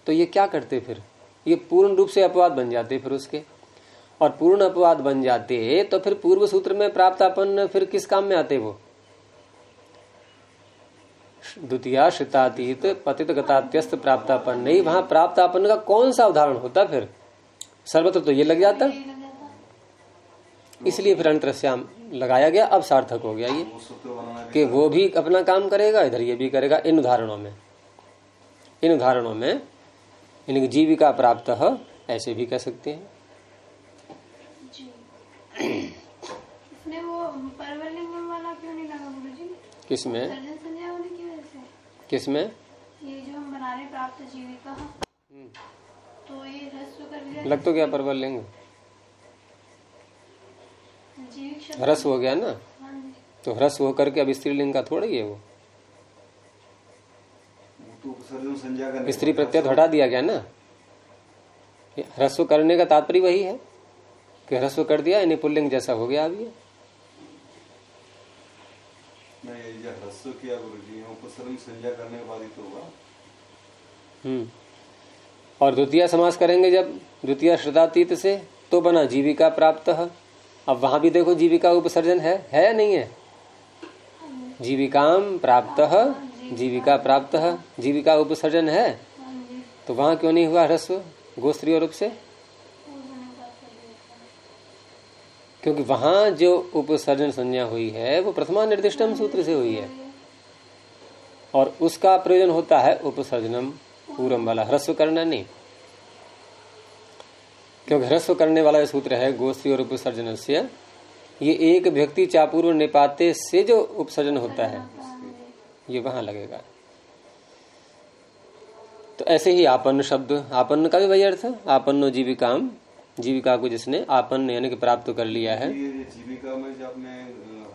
S1: तो ये क्या करते फिर? ये पूर्ण रूप से अपवाद बन जाते फिर उसके। और पूर्ण अपवाद बन जाते तो फिर पूर्व सूत्र में प्राप्तापन्न फिर किस काम में आते? वो द्वितीया श्रितातीत पतित गतात्यस्त प्राप्तापन्न, नहीं, वहां प्राप्तापन्न का कौन सा उदाहरण होता? फिर सर्वत्र तो ये लग जाता,
S2: यही लग जाता।
S1: इसलिए फिर अंतरस्याम लगाया गया। अब सार्थक हो गया ये
S3: वो सूत्र बनाना भी
S1: कि वो भी अपना काम करेगा, इधर ये भी करेगा। इन उदाहरणों में इनकी जीविका प्राप्त ऐसे भी कह सकते हैं।
S2: जी। इसमें वो परवलिंगम वाला क्यों नहीं लगा गुरुजी?
S1: किसमें?
S2: सर्जन संज्ञा होने की वजह से।
S1: किसमें?
S2: ये जो हम बना रहे प्राप्त जीविका, तो ये ह्रस्व कर दिया।
S1: लग तो गया परवल लेंगे,
S2: जीविक शब्द
S1: ह्रस्व हो गया ना,
S2: हाँ जी।
S1: तो ह्रस्व होकर के अब स्त्रीलिंग का थोड़ा ही है वो,
S3: तो उपसर्जन संज्ञा का
S1: स्त्री प्रत्यय हटा दिया गया ना। ह्रस्व करने का तात्पर्य वही है कि ह्रस्व कर दिया, यानी पुल्लिंग जैसा हो गया। अब ये
S3: नहीं, जब ह्रस्व किया गुरुजी, उपसर्जन संज्ञा करने के बाद ही तो होगा।
S1: और द्वितीय समास करेंगे जब द्वितीय श्रदातीत से, तो बना जीविका प्राप्त। अब वहां भी देखो जीविका उपसर्जन है या नहीं है? जीविकाम प्राप्त, जीविका प्राप्त, जीविका उपसर्जन है,
S2: हाँ जी।
S1: तो वहां क्यों नहीं हुआ ह्रस्व गोस्त्रीय रूप से? क्योंकि वहां जो उपसर्जन संज्ञा हुई है वो प्रथमा निर्दिष्टम सूत्र से हुई है, और उसका प्रयोजन होता है उपसर्जनम पूर्वम वाला, ह्रस्व करना नहीं। क्योंकि ह्रस्व करने वाला सूत्र है गोस्त्री और उपसर्जन से, ये एक व्यक्ति चापूर्व निपाते से जो उपसर्जन होता है ये वहां लगेगा। तो ऐसे ही आपन्न शब्द, आपन्न का भी वही अर्थ, आपन्नो जीविकाम, जीविका को जिसने आपन्न यानी कि प्राप्त कर लिया है।
S3: ये जीविका में जो आपने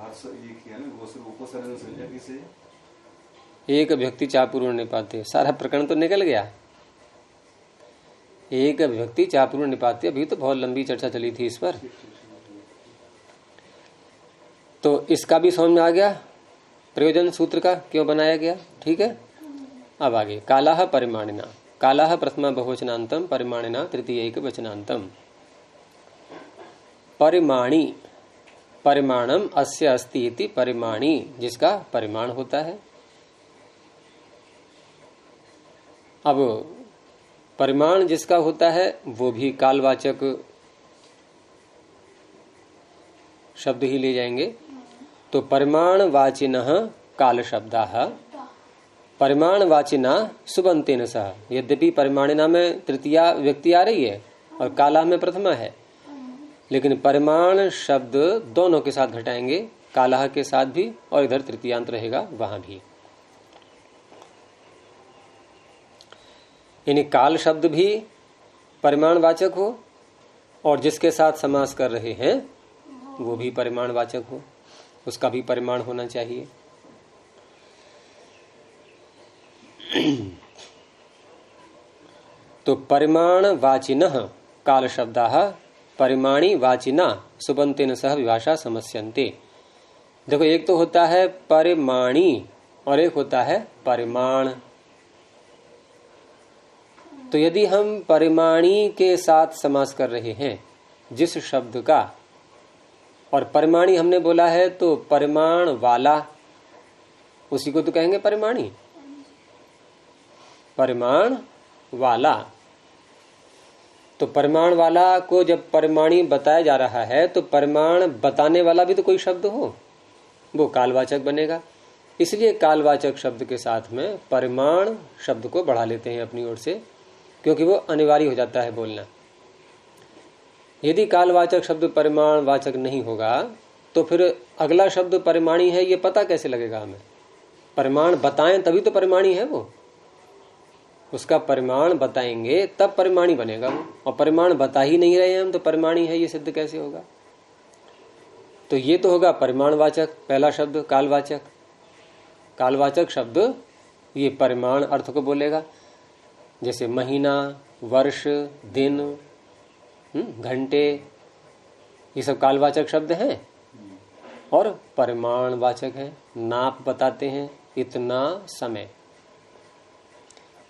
S3: हर्ष ये किया ना, गोस्त्र उपसर्जन संज्ञा किसे?
S1: एक व्यक्ति चापूर्व निपाते, सारा प्रकरण तो निकल गया। एक व्यक्ति चापूर्व निपाते, अभी तो बहुत लंबी चर्चा चली थी इस पर, तो इसका भी समझ में आ गया प्रयोजन सूत्र का क्यों बनाया गया। ठीक है, अब आगे कालाह परिमाणिना, कालाह प्रथमा बहुवचनांतम परिमाणिना तृतीय एक वचनांतम। परिमाणी, परिमाणम अस्य अस्ति इति परिमाणी, जिसका परिमाण होता है। अब परिमाण जिसका होता है वो भी कालवाचक शब्द ही ले जाएंगे। तो परिमाण वाचिनः काल शब्दाः परिमाण वाचिना सुबंतेन सह, यद्यपि परिमाणिना में तृतीया व्यक्ति आ रही है और काला में प्रथमा है, लेकिन परिमाण शब्द दोनों के साथ घटाएंगे, कालाह के साथ भी और इधर तृतीयांत रहेगा वहां भी। यानी काल शब्द भी परिमाणवाचक हो और जिसके साथ समास कर रहे हैं वो भी परिमाणवाचक हो, उसका भी परिमाण होना चाहिए। तो परिमाण वाचिनः काल शब्दाः परिमाणी वाचिना सुबंतेन सह विभाषा समस्यन्ते। देखो, एक तो होता है परिमाणी और एक होता है परिमाण। तो यदि हम परिमाणी के साथ समास कर रहे हैं जिस शब्द का, और परिमाणी हमने बोला है तो परिमाण वाला, उसी को तो कहेंगे परिमाणी, परिमाण वाला। तो परिमाण वाला को जब परिमाणी बताया जा रहा है तो परिमाण बताने वाला भी तो कोई शब्द हो, वो कालवाचक बनेगा। इसलिए कालवाचक शब्द के साथ में परिमाण शब्द को बढ़ा लेते हैं अपनी ओर से, क्योंकि वो अनिवार्य हो जाता है बोलना। यदि कालवाचक शब्द परिमाण वाचक नहीं होगा तो फिर अगला शब्द परिमाणी है ये पता कैसे लगेगा हमें? परिमाण बताएं तभी तो परिमाणी है वो, उसका परिमाण बताएंगे तब परिमाणी बनेगा वो, और परिमाण बता ही नहीं रहे हम तो परिमाणी है ये सिद्ध कैसे होगा? तो ये तो होगा परिमाणवाचक पहला शब्द कालवाचक। कालवाचक शब्द ये परिमाण अर्थ को बोलेगा, जैसे महीना, वर्ष, दिन, घंटे, ये सब कालवाचक शब्द हैं और परिमाणवाचक हैं, नाप बताते हैं इतना समय।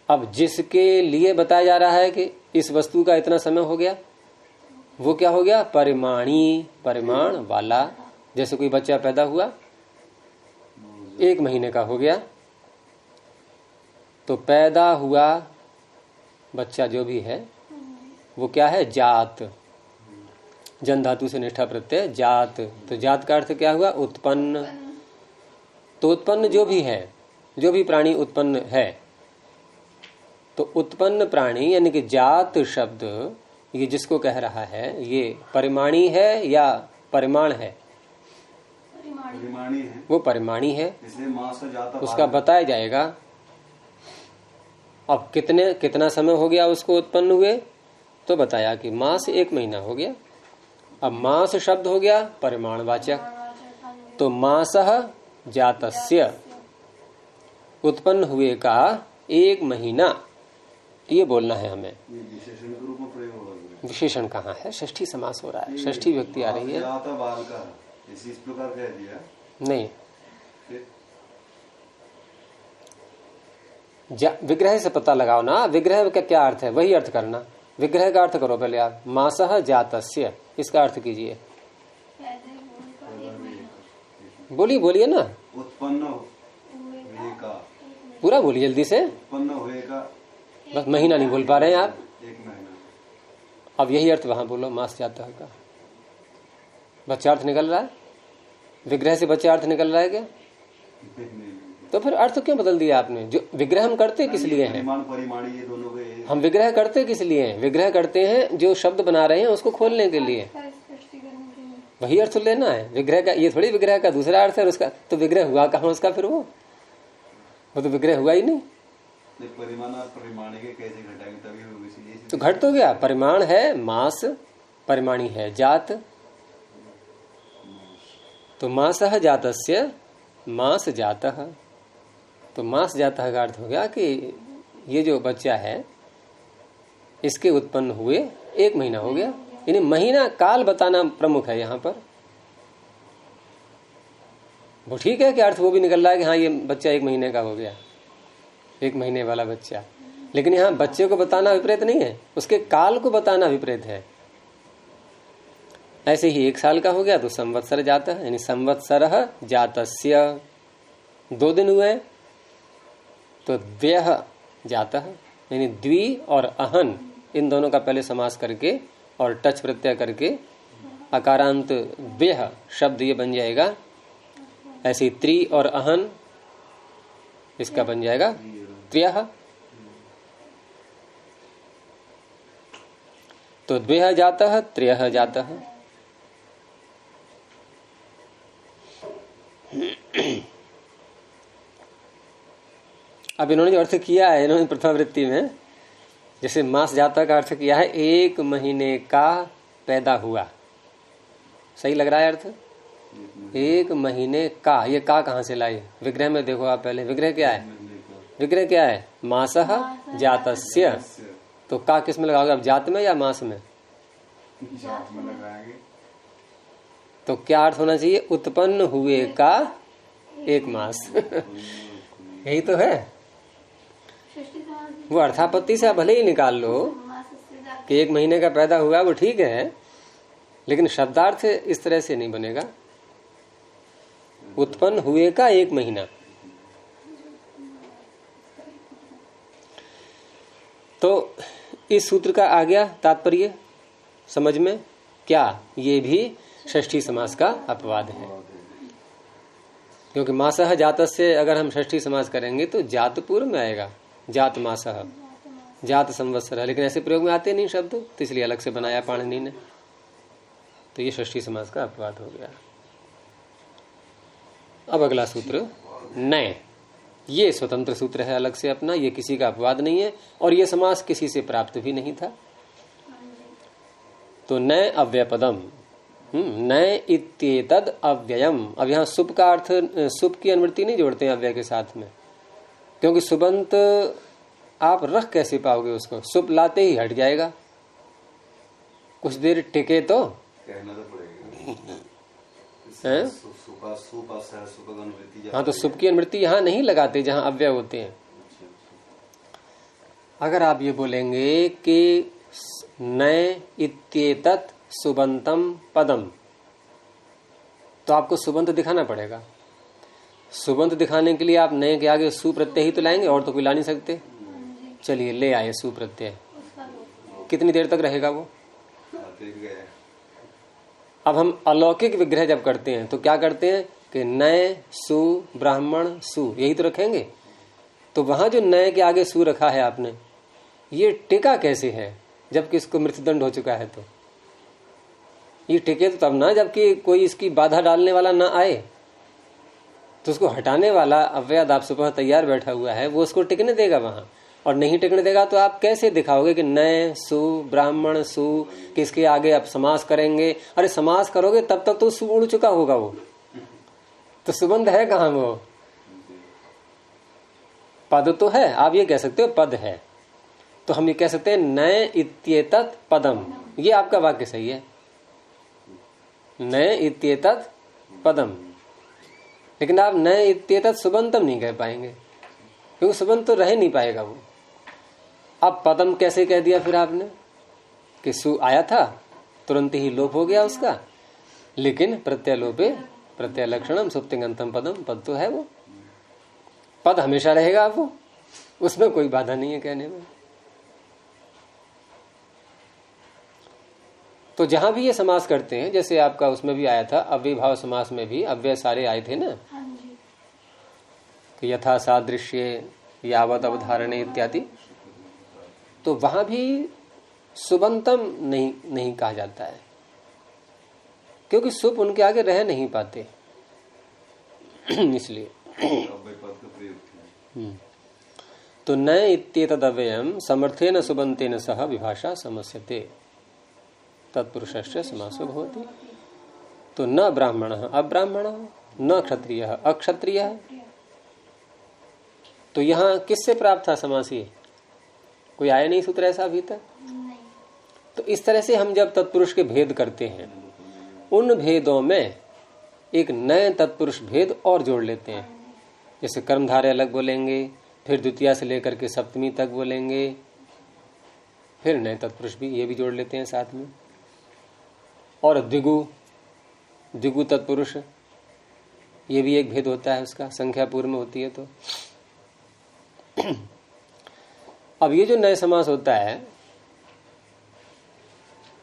S1: अब जिसके लिए बताया जा रहा है कि इस वस्तु का इतना समय हो गया, वो क्या हो गया? परिमाणी, परिमाण वाला। जैसे कोई बच्चा पैदा हुआ 1 महीने का हो गया, तो पैदा हुआ बच्चा जो भी है वो क्या है? जात। जन धातु से निष्ठा प्रत्यय जात। तो जात का अर्थ क्या हुआ? उत्पन्न। तो उत्पन्न जो भी है, जो भी प्राणी उत्पन्न है, तो उत्पन्न प्राणी यानी कि जात शब्द ये जिसको कह रहा है, ये परिमाणी है या परिमाण है?
S3: परिमाणी है।
S1: वो परिमाणी है,
S3: इसलिए माँ से जाता
S1: उसका बताया जाएगा। अब कितना समय हो गया उसको उत्पन्न हुए? तो बताया कि मास 1 महीना हो गया। अब मास शब्द हो गया परिमाणवाचक। तो मासः जातस्य, उत्पन्न हुए का 1 महीना, ये बोलना है हमें।
S3: विशेषण के रूप में प्रयोग होगा।
S1: विशेषण कहाँ है? षष्ठी समास हो रहा है, षष्ठी व्यक्ति आ रही है।
S3: जाता बाल का इस प्रकार कह दिया
S1: नहीं,
S3: फिर
S1: विग्रह से पता लगाओ ना। विग्रह का क्या अर्थ है वही अर्थ करना। विग्रह का अर्थ करो पहले आप। मासः जातस्य, इसका अर्थ कीजिए। बोलिए ना,
S3: उत्पन्न हुए का,
S1: पूरा बोलिए जल्दी से।
S3: उत्पन्न हुए का,
S1: बस महीना नहीं बोल पा रहे हैं आप।
S3: 1 महीना।
S1: अब यही अर्थ वहां बोलो, मास जाता का। बच्चा अर्थ निकल रहा है? विग्रह से बच्चा अर्थ निकल रहा है क्या? तो फिर अर्थ क्यों बदल दिया आपने? जो विग्रह हम करते किस लिए हैं?
S3: परिमाणी ये दोनों के
S1: हम विग्रह करते किस लिए हैं? विग्रह करते हैं जो शब्द बना रहे हैं उसको खोलने के लिए। वही अर्थ लेना है विग्रह का। ये थोड़ी विग्रह का दूसरा अर्थ है उसका। तो विग्रह हुआ कहाँ उसका? फिर वो तो विग्रह हुआ ही नहीं।
S3: परिमाण और परिमाणी के कैसे घटाएंगे? तभी होगी।
S1: तो घट तो गया। परिमाण है मास, परिमाणी है जात। तो मासः जातस्य, मास जातः। तो मास जातः का अर्थ हो गया कि ये जो बच्चा है इसके उत्पन्न हुए 1 महीना हो गया। यानी महीना काल बताना प्रमुख है यहाँ पर। वो ठीक है कि अर्थ वो भी निकल रहा है कि हाँ ये बच्चा 1 महीने का हो गया, 1 महीने वाला बच्चा। लेकिन यहाँ बच्चे को बताना विपरीत नहीं है, उसके काल को बताना विपरीत है। ऐसे ही 1 साल का हो गया तो संवत्सर जाता है, यानी संवत्सरः जातस्य। 2 दिन हुए तो द्व्यः जातः, यानी द्वि और अहन इन दोनों का पहले समास करके और टच प्रत्यय करके अकारांत द्व्यः शब्द ये बन जाएगा। ऐसे त्रि और अहन इसका बन जाएगा त्र्यः। तो द्व्यः जातः, त्र्यः जातः। अब इन्होंने जो अर्थ किया है, इन्होंने प्रथम वृत्ति में जैसे मास जाता का अर्थ किया है 1 महीने का पैदा हुआ। सही लग रहा है अर्थ? 1 महीने का। ये का कहां से लाए? विग्रह में देखो आप पहले। विग्रह क्या है? विग्रह क्या है? मासः जातस्य। तो का किस में लगाओगे? अब जात में या मास में?
S3: जात में लगाएंगे।
S1: तो क्या अर्थ होना चाहिए? उत्पन्न हुए का 1 मास। यही तो है। वो अर्थापत्ति से आप भले ही निकाल लो कि 1 महीने का पैदा हुआ, वो ठीक है, लेकिन शब्दार्थ इस तरह से नहीं बनेगा। उत्पन्न हुए का 1 महीना। तो इस सूत्र का आ गया तात्पर्य समझ में क्या? ये भी षष्ठी समास का अपवाद है, क्योंकि मासः जातस्य अगर हम षष्ठी समास करेंगे तो जात पूर्व में आएगा, जात मासः, जात संवत्सर। लेकिन ऐसे प्रयोग में आते नहीं शब्द, तो इसलिए अलग से बनाया पाणिनि ने। तो ये षष्ठी समास का अपवाद हो गया। अब अगला सूत्र नए। ये स्वतंत्र सूत्र है अलग से अपना, ये किसी का अपवाद नहीं है और ये समास किसी से प्राप्त भी नहीं था। तो नए अव्ययपदम, नए इत्येतद अव्ययम। अब यहाँ सुप का अर्थ, सुप की अनुवृत्ति नहीं जोड़ते हैं अव्यय के साथ में, क्योंकि सुबंत आप रख कैसे पाओगे उसको? सुप लाते ही हट जाएगा, कुछ देर टिके तो
S3: कहना तो पड़ेगा।
S1: हाँ, तो सुप की अनुवृत्ति यहाँ नहीं लगाते जहाँ अव्यय होते हैं। अगर आप ये बोलेंगे कि नए इत्येतत् सुबंतम पदम, तो आपको सुबंत दिखाना पड़ेगा। सुबंत दिखाने के लिए आप नए के आगे सु प्रत्यय ही तो लाएंगे, और तो कोई ला नहीं सकते। चलिए ले आए सु प्रत्यय। कितनी देर तक रहेगा वो? अब हम अलौकिक विग्रह जब करते हैं तो क्या करते हैं कि नए सु ब्राह्मण सु, यही तो रखेंगे। तो वहां जो नए के आगे सु रखा है आपने, ये टिका कैसे है जबकि इसको मृत्युदंड हो चुका है? तो ये टिके तो तब ना जबकि कोई इसकी बाधा डालने वाला ना आए। तो उसको हटाने वाला अव्यय आप सुबह तैयार बैठा हुआ है, वो उसको टिकने देगा वहां, और नहीं टिकने देगा तो आप कैसे दिखाओगे कि नए सु ब्राह्मण सु, किसके आगे आप समास करेंगे? अरे समास करोगे तब तक तो सु उड़ चुका होगा वो, तो सुबंध है कहां वो? पद तो है, आप ये कह सकते हो पद है, तो हम ये कह सकते हैं नए इत्येतत् पदम। ये आपका वाक्य सही है, नए इत्येतत् पदम। लेकिन आप नए इत्येतत् सुबंतम नहीं कह पाएंगे, क्योंकि सुबंत तो रह नहीं पाएगा वो। अब पदम कैसे कह दिया फिर आपने कि सु आया था, तुरंत ही लोप हो गया उसका, लेकिन प्रत्यलोपे प्रत्यय लक्षणम सुप्तिगंतम पदम, पद तो है वो, पद हमेशा रहेगा वो, उसमें कोई बाधा नहीं है कहने में। तो जहां भी ये समास करते हैं, जैसे आपका उसमें भी आया था अव्ययभाव समास में भी अव्यय सारे आए थे ना, कि यथा सादृश्य यावत अवधारणे इत्यादि, तो वहां भी सुबंतम नहीं कहा जाता है, क्योंकि सुप उनके आगे रह नहीं पाते इसलिए। तो न इत्येतदव्ययम् समर्थेन सुबंतेन सह विभाषा समस्यते तत्पुरुषस्य समासो भवति। तो न ब्राह्मणः अब्राह्मणः, न क्षत्रियः अक्षत्रियः। तो यहाँ किससे प्राप्त था समास? ये कोई आया नहीं सूत्र ऐसा अभी तक। तो इस तरह से हम जब तत्पुरुष के भेद करते हैं, उन भेदों में एक नए तत्पुरुष भेद और जोड़ लेते हैं। जैसे कर्मधारय अलग बोलेंगे, फिर द्वितीया से लेकर के सप्तमी तक बोलेंगे, फिर नए तत्पुरुष भी ये भी जोड़ लेते हैं साथ में। और द्विगु तत्पुरुष, ये भी एक भेद होता है उसका, संख्या पूर्व में होती है। तो अब ये जो नए समास होता है,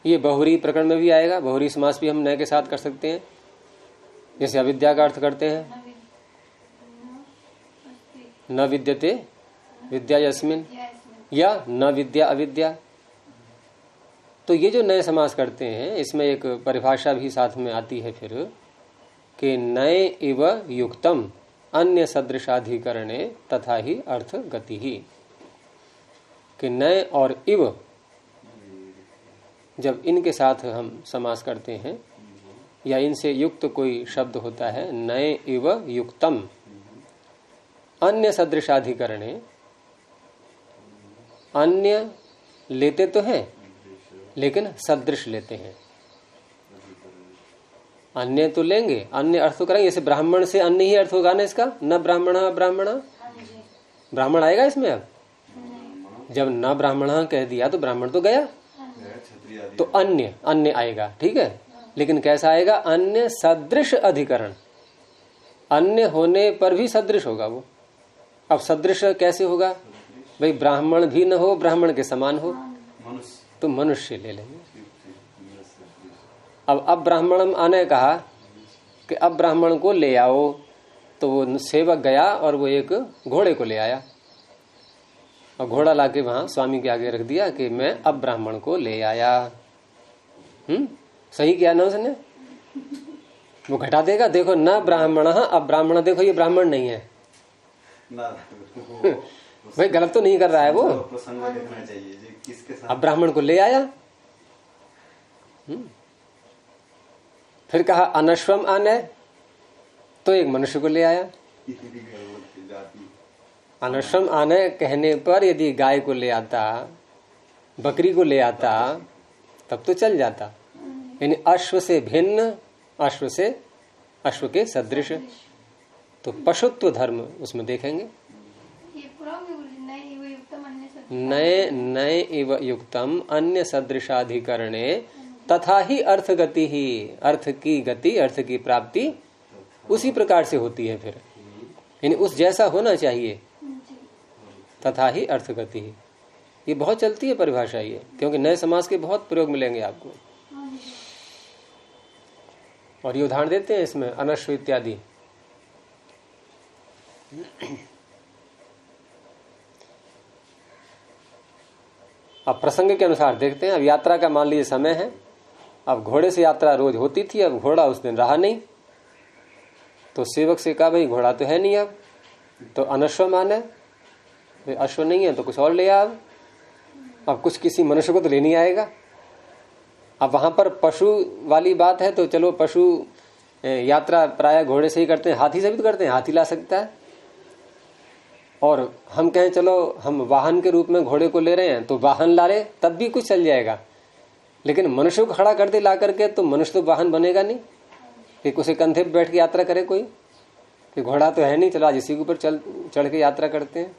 S1: ये बहुरी प्रकरण में भी आएगा। बहुरी समास भी हम नए के साथ कर सकते हैं, जैसे अविद्या का अर्थ करते हैं न विद्यते विद्या यस्मिन, या न विद्या अविद्या। तो ये जो नए समास करते हैं, इसमें एक परिभाषा भी साथ में आती है फिर कि नए इव युक्तम अन्य सदृशाधिकरणे तथा ही अर्थ गति ही। कि नए और इव, जब इनके साथ हम समास करते हैं या इनसे युक्त कोई शब्द होता है, नए इव युक्तम अन्य सदृशाधिकरणे, अन्य लेते तो हैं लेकिन सदृश लेते हैं। अन्य तो लेंगे, अन्य अर्थ तो करेंगे। जैसे ब्राह्मण से अन्य ही अर्थ होगा ना इसका, न ब्राह्मण ब्राह्मण, ब्राह्मण आएगा इसमें। अब जब न ब्राह्मण कह दिया तो ब्राह्मण तो गया, तो अन्य अन्य आएगा, ठीक है। लेकिन कैसा आएगा? अन्य सदृश अधिकरण, अन्य होने पर भी सदृश होगा वो। अब सदृश कैसे होगा भाई? ब्राह्मण भी न हो, ब्राह्मण के समान हो, तो मनुष्य ले लेंगे। अब ब्राह्मणम आने कहा कि अब ब्राह्मण को ले आओ, तो वो सेवक गया और वो एक घोड़े को ले आया, और घोड़ा लाके वहां स्वामी के आगे रख दिया कि मैं अब ब्राह्मण को ले आया। सही किया ना उसने? वो घटा देगा, देखो न ब्राह्मण, अब ब्राह्मण, देखो ये ब्राह्मण नहीं है भाई, गलत तो नहीं कर रहा है वो। अब ब्राह्मण को ले आया। फिर कहा अनश्वम आने, तो एक मनुष्य को ले आया। अनश्वम आने कहने पर यदि गाय को ले आता, बकरी को ले आता, तब तो चल जाता। यानी अश्व से भिन्न, अश्व से अश्व के सदृश, तो पशुत्व धर्म उसमें देखेंगे। नए नए इव युक्तम अन्य सदृशाधिकरणे तथा ही अर्थ गति ही, अर्थ की गति, अर्थ की प्राप्ति उसी प्रकार से होती है फिर, यानी उस जैसा होना चाहिए। तथा ही अर्थ गति ही, ये बहुत चलती है परिभाषा ये, क्योंकि नए समास के बहुत प्रयोग मिलेंगे आपको। और ये उदाहरण देते हैं इसमें अनश्व इत्यादि। अब प्रसंग के अनुसार देखते हैं। अब यात्रा का मान लीजिए समय है, अब घोड़े से यात्रा रोज होती थी, अब घोड़ा उस दिन रहा नहीं, तो सेवक से कहा भाई घोड़ा तो है नहीं, अब तो अनश्व माने, अश्व नहीं है तो कुछ और ले आ। अब कुछ किसी मनुष्य को तो ले नहीं आएगा। अब वहां पर पशु वाली बात है तो चलो पशु यात्रा प्राय घोड़े से ही करते हैं, हाथी से भी तो करते हैं, हाथी ला सकता है। और हम कहें चलो हम वाहन के रूप में घोड़े को ले रहे हैं तो वाहन ला ले, तब भी कुछ चल जाएगा। लेकिन मनुष्य को खड़ा कर दे ला करके तो मनुष्य तो वाहन बनेगा नहीं, कि उसे कंधे पर बैठ के यात्रा करे कोई, कि घोड़ा तो है नहीं, चलो आज इसी के ऊपर चढ़ के यात्रा करते हैं।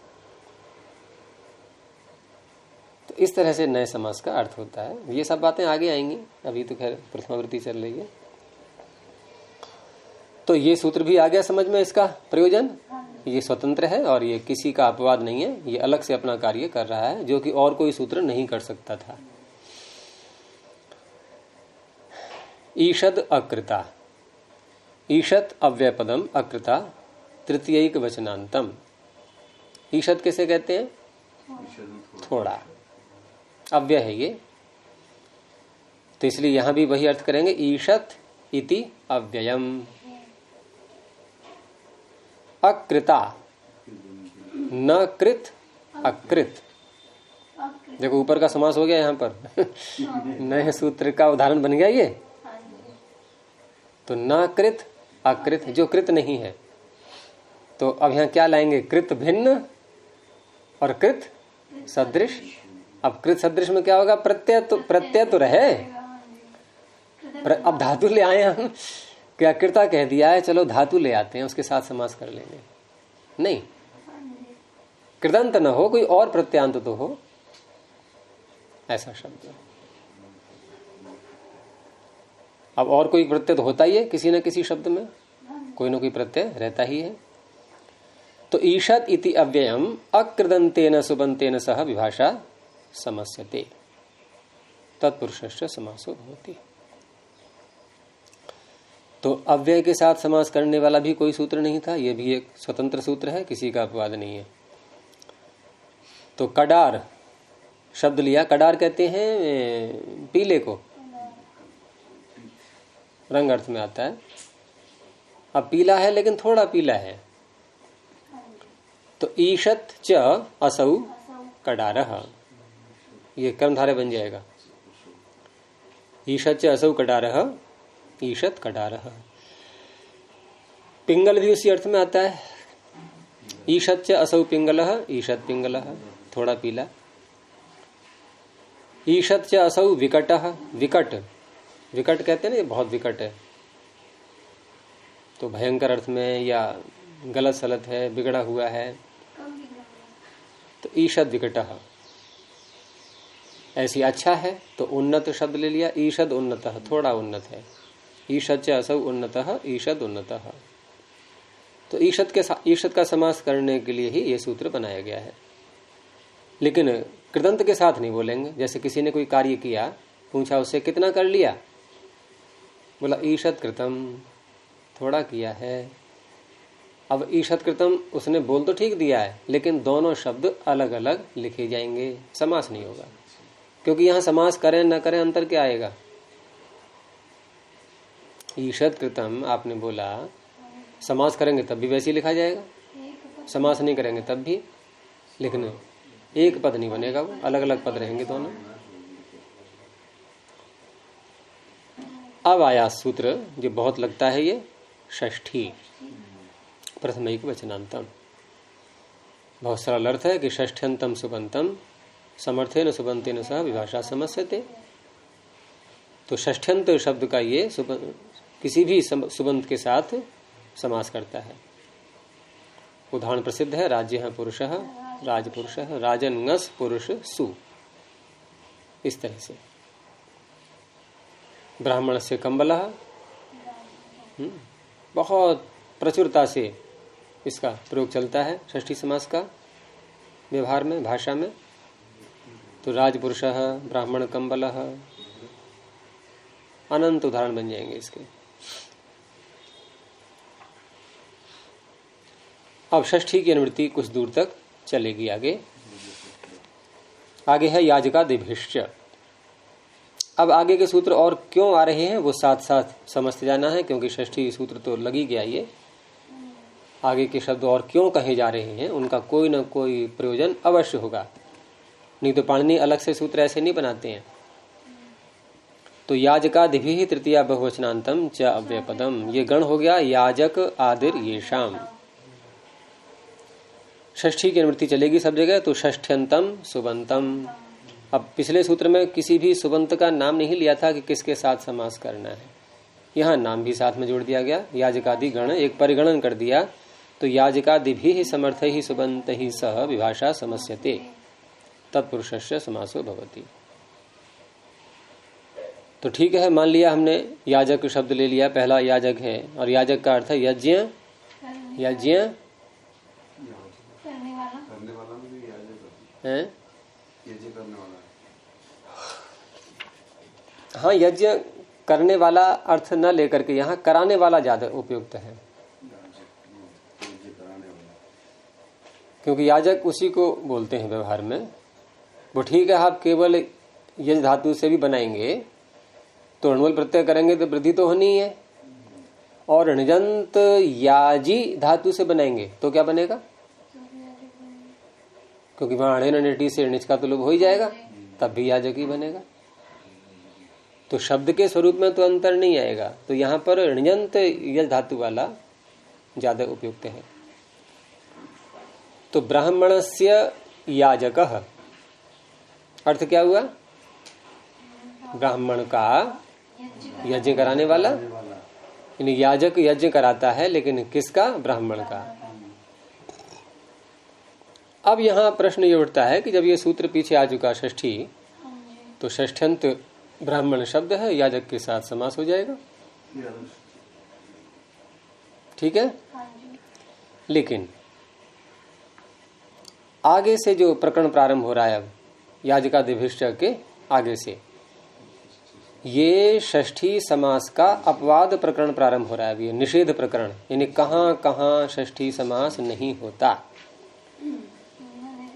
S1: तो इस तरह से नए समास का अर्थ होता है। ये सब बातें आगे आएंगी, अभी तो खैर प्रथमावृत्ति चल रही है। तो ये सूत्र भी आ गया समझ में, इसका प्रयोजन ये स्वतंत्र है और ये किसी का अपवाद नहीं है, ये अलग से अपना कार्य कर रहा है जो कि और कोई सूत्र नहीं कर सकता था। ईषद अकृता, ईषद अव्ययपदम अकृता तृतीयक वचनांतम। ईषद किसे कहते हैं? थोड़ा, अव्यय है ये, तो इसलिए यहां भी वही अर्थ करेंगे, ईषत इति अव्ययम। अकृता, न कृत अकृत। देखो ऊपर का समास हो गया यहाँ पर नए सूत्र का उदाहरण बन गया ये। तो न कृत अकृत, जो कृत नहीं है। तो अब यहाँ क्या लाएंगे? कृत भिन्न और कृत सदृश। अब कृत सदृश में क्या होगा? प्रत्यय तो रहे, अब धातु ले आए हम, क्या कृता कह दिया है, चलो धातु ले आते हैं, उसके साथ समास कर लेंगे। नहीं, कृदंत न हो, कोई और प्रत्यांत तो हो, ऐसा शब्द। अब और कोई प्रत्यय तो होता ही है किसी न किसी शब्द में, कोई न कोई प्रत्यय रहता ही है। तो ईषद इति अव्ययम अकृदंतेन सुबंतेन सह विभाषा समस्यते, तत्पुरुषस्य समासो भवति। तो अव्यय के साथ समास करने वाला भी कोई सूत्र नहीं था, यह भी एक स्वतंत्र सूत्र है, किसी का अपवाद नहीं है। तो कडार शब्द लिया, कडार कहते हैं पीले को, रंग अर्थ में आता है। अब पीला है लेकिन थोड़ा पीला है, तो ईषत च असौ कडारः, ये कर्मधारय बन जाएगा। ईषत च असौ कडारः, ईषत कडारः। पिंगल भी उसी अर्थ में आता है, ईषत च असौ पिंगलः, ईषत पिंगलः, थोड़ा पीला। ईषत च असौ विकटः, विकट, विकट कहते हैं ना, ये बहुत विकट है, तो भयंकर अर्थ में या गलत सलत है, बिगड़ा हुआ है, तो ईषद विकटः। ऐसी अच्छा है तो उन्नत शब्द ले लिया, ईषद उन्नतः, थोड़ा उन्नत है। ईषद च असौ उन्नतः, ईषद उन्नतः। तो ईषद का समास करने के लिए ही ये सूत्र बनाया गया है, लेकिन कृदंत के साथ नहीं बोलेंगे। जैसे किसी ने कोई कार्य किया, पूछा उससे कितना कर लिया, बोला ईषद कृतम, थोड़ा किया है। अब ईषद कृतम उसने बोल तो ठीक दिया है, लेकिन दोनों शब्द अलग अलग लिखे जाएंगे, समास नहीं होगा। क्योंकि यहां समास करें न करें अंतर क्या आएगा? ईषद कृतम आपने बोला, समास करेंगे तब भी वैसे ही लिखा जाएगा, समास नहीं करेंगे तब भी, लेकिन एक पद नहीं बनेगा, वो अलग अलग पद रहेंगे दोनों। अब आया सूत्र जो बहुत लगता है, ये षष्ठी प्रथमैक वचनांतम। बहुत सरल अर्थ है कि षष्ठ्यंतम सुबंतम समर्थेन सुबंतेन सह विभाषा समस्यते। तो षष्ठ्यंत शब्द का ये किसी भी सुबंत के साथ समास करता है। उदाहरण प्रसिद्ध है, राज्य पुरुषः, राजपुरुषः, राजन्स पुरुष सु, इस तरह से। ब्राह्मण से कंबलः, बहुत प्रचुरता से इसका प्रयोग चलता है षष्ठी समास का व्यवहार में, भाषा में। तो राजपुरुषः, ब्राह्मण कंबलः, अनंत उदाहरण बन जाएंगे इसके। अब षष्ठी की अनुवृत्ति कुछ दूर तक चलेगी। आगे है याजकादिभिश्च। अब आगे के सूत्र और क्यों आ रहे हैं वो साथ साथ समझते जाना है, क्योंकि षष्ठी सूत्र तो लगी गया। ये आगे के शब्द और क्यों कहे जा रहे हैं उनका कोई न कोई प्रयोजन अवश्य होगा, नहीं तो पाणिनि अलग से सूत्र ऐसे नहीं बनाते हैं। तो याजकादिभिः तृतीया बहुवचनांतम च अव्ययपदम, ये गण हो गया याजक आदिर येषाम। षष्ठी की अनुवृत्ति चलेगी सब जगह। तो षष्ठ्यंतम सुबंतम। अब पिछले सूत्र में किसी भी सुबंत का नाम नहीं लिया था कि किसके साथ समास करना है, यहाँ नाम भी साथ में जोड़ दिया गया। याजकादि गण एक परिगणन कर दिया। तो याजकादिभिः समर्थैः सुबन्तैः सह विभाषा समस्यते तत्पुरुषस्य समासो भवति। तो ठीक है, मान लिया हमने याजक शब्द ले लिया, पहला याजक है, और याजक का अर्थ है यज्ञ, यज्ञ है, हाँ, यज्ञ करने वाला अर्थ न लेकर के यहाँ कराने वाला ज्यादा उपयुक्त है, क्योंकि याजक उसी को बोलते हैं व्यवहार में। वो ठीक है, आप केवल यज धातु से भी बनाएंगे तो णुवल प्रत्यय करेंगे तो वृद्धि तो होनी है, और णिजंत याजी धातु से बनाएंगे तो क्या बनेगा, क्योंकि वहां अणेटी से णिच का तो लोभ हो ही जाएगा, तब भी याजक ही बनेगा। तो शब्द के स्वरूप में तो अंतर नहीं आएगा। तो यहाँ पर णिजंत यज धातु वाला ज्यादा उपयुक्त है। तो ब्राह्मणस्य याजकः अर्थ क्या हुआ, ब्राह्मण का यज्ञ कराने वाला, यानी याजक यज्ञ कराता है, लेकिन किसका, ब्राह्मण का। अब यहाँ प्रश्न ये उठता है कि जब ये सूत्र पीछे आ चुका षष्ठी, तो षष्ठ्यंत ब्राह्मण शब्द है, याजक के साथ समास हो जाएगा, ठीक है। लेकिन आगे से जो प्रकरण प्रारंभ हो रहा है, अब याजकादिभिश्च के आगे से ये षष्ठी समास का अपवाद प्रकरण प्रारंभ हो रहा है। ये निषेध प्रकरण, यानी कहाँ कहाँ षष्ठी समास नहीं होता।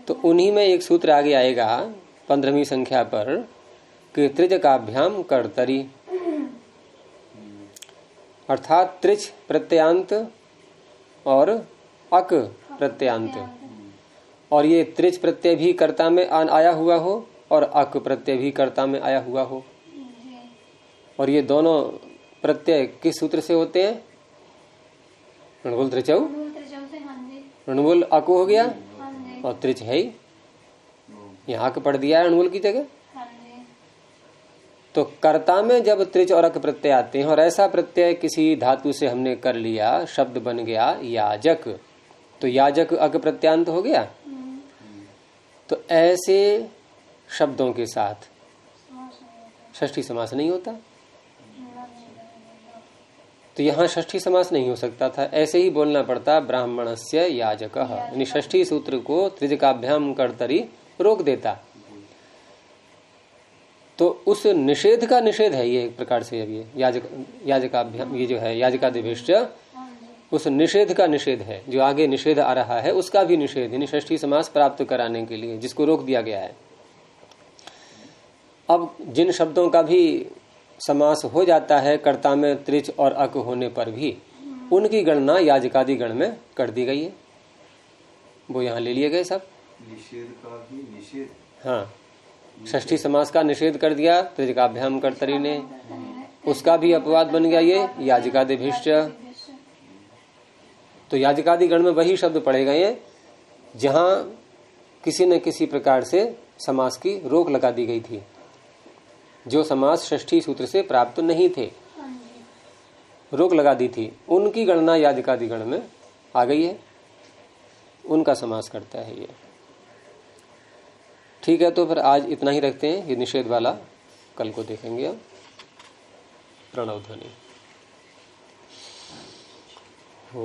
S1: तो उन्हीं में एक सूत्र आगे आएगा 15वीं संख्या पर कि त्रिजकाभ्याम कर्तरी, अर्थात त्रिच प्रत्ययांत और अक प्रत्ययांत, और ये त्रिच प्रत्यय भी कर्ता में आया हुआ हो और अक प्रत्यय भी कर्ता में आया हुआ हो। और ये दोनों प्रत्यय किस सूत्र से होते हैं, ऋणवुल त्रिचौ, ऋणवुल अक हो गया और त्रिच है ही, यहाँ अक पढ़ दिया है ऋणवुल की जगह। तो कर्ता में जब त्रिच और अक प्रत्यय आते हैं, और ऐसा प्रत्यय किसी धातु से हमने कर लिया, शब्द बन गया याजक, तो याजक अक प्रत्यांत हो गया। तो ऐसे शब्दों के साथ षष्ठी समास नहीं होता। तो यहाँ षष्ठी समास नहीं हो सकता था, ऐसे ही बोलना पड़ता ब्राह्मणस्य याजकः, यानी षष्ठी सूत्र को त्रिजकाभ्याम कर्तरी रोक देता। तो उस निषेध का निषेध है ये एक प्रकार से। अब ये याजकाभ्याम, ये जो है याजकादिभिश्च, उस निषेध का निषेध है। जो आगे निषेध आ रहा है उसका भी निषेध, यानी षष्ठी समास प्राप्त कराने के लिए जिसको रोक दिया गया है। अब जिन शब्दों का भी समास हो जाता है कर्ता में त्रिच और अक होने पर भी, उनकी गणना याजकादि गण में कर दी गई है, वो यहाँ ले लिए गए सब।
S3: निषेध का भी निषेध,
S1: हाँ, षष्ठी समास का निषेध कर दिया त्रिजकाभ्याम कर्तरी ने, उसका भी अपवाद बन गया ये याजकादिभिश्च। तो याजकादि गण में वही शब्द पढ़े गए हैं जहां किसी न किसी प्रकार से समास की रोक लगा दी गई थी, जो समास षष्ठी सूत्र से प्राप्त नहीं थे, रोक लगा दी थी, उनकी गणना याजकादि गण में आ गई है, उनका समास करता है ये। ठीक है, तो फिर आज इतना ही रखते हैं, ये निषेध वाला कल को देखेंगे। अब प्रणव ध्वनि। ओ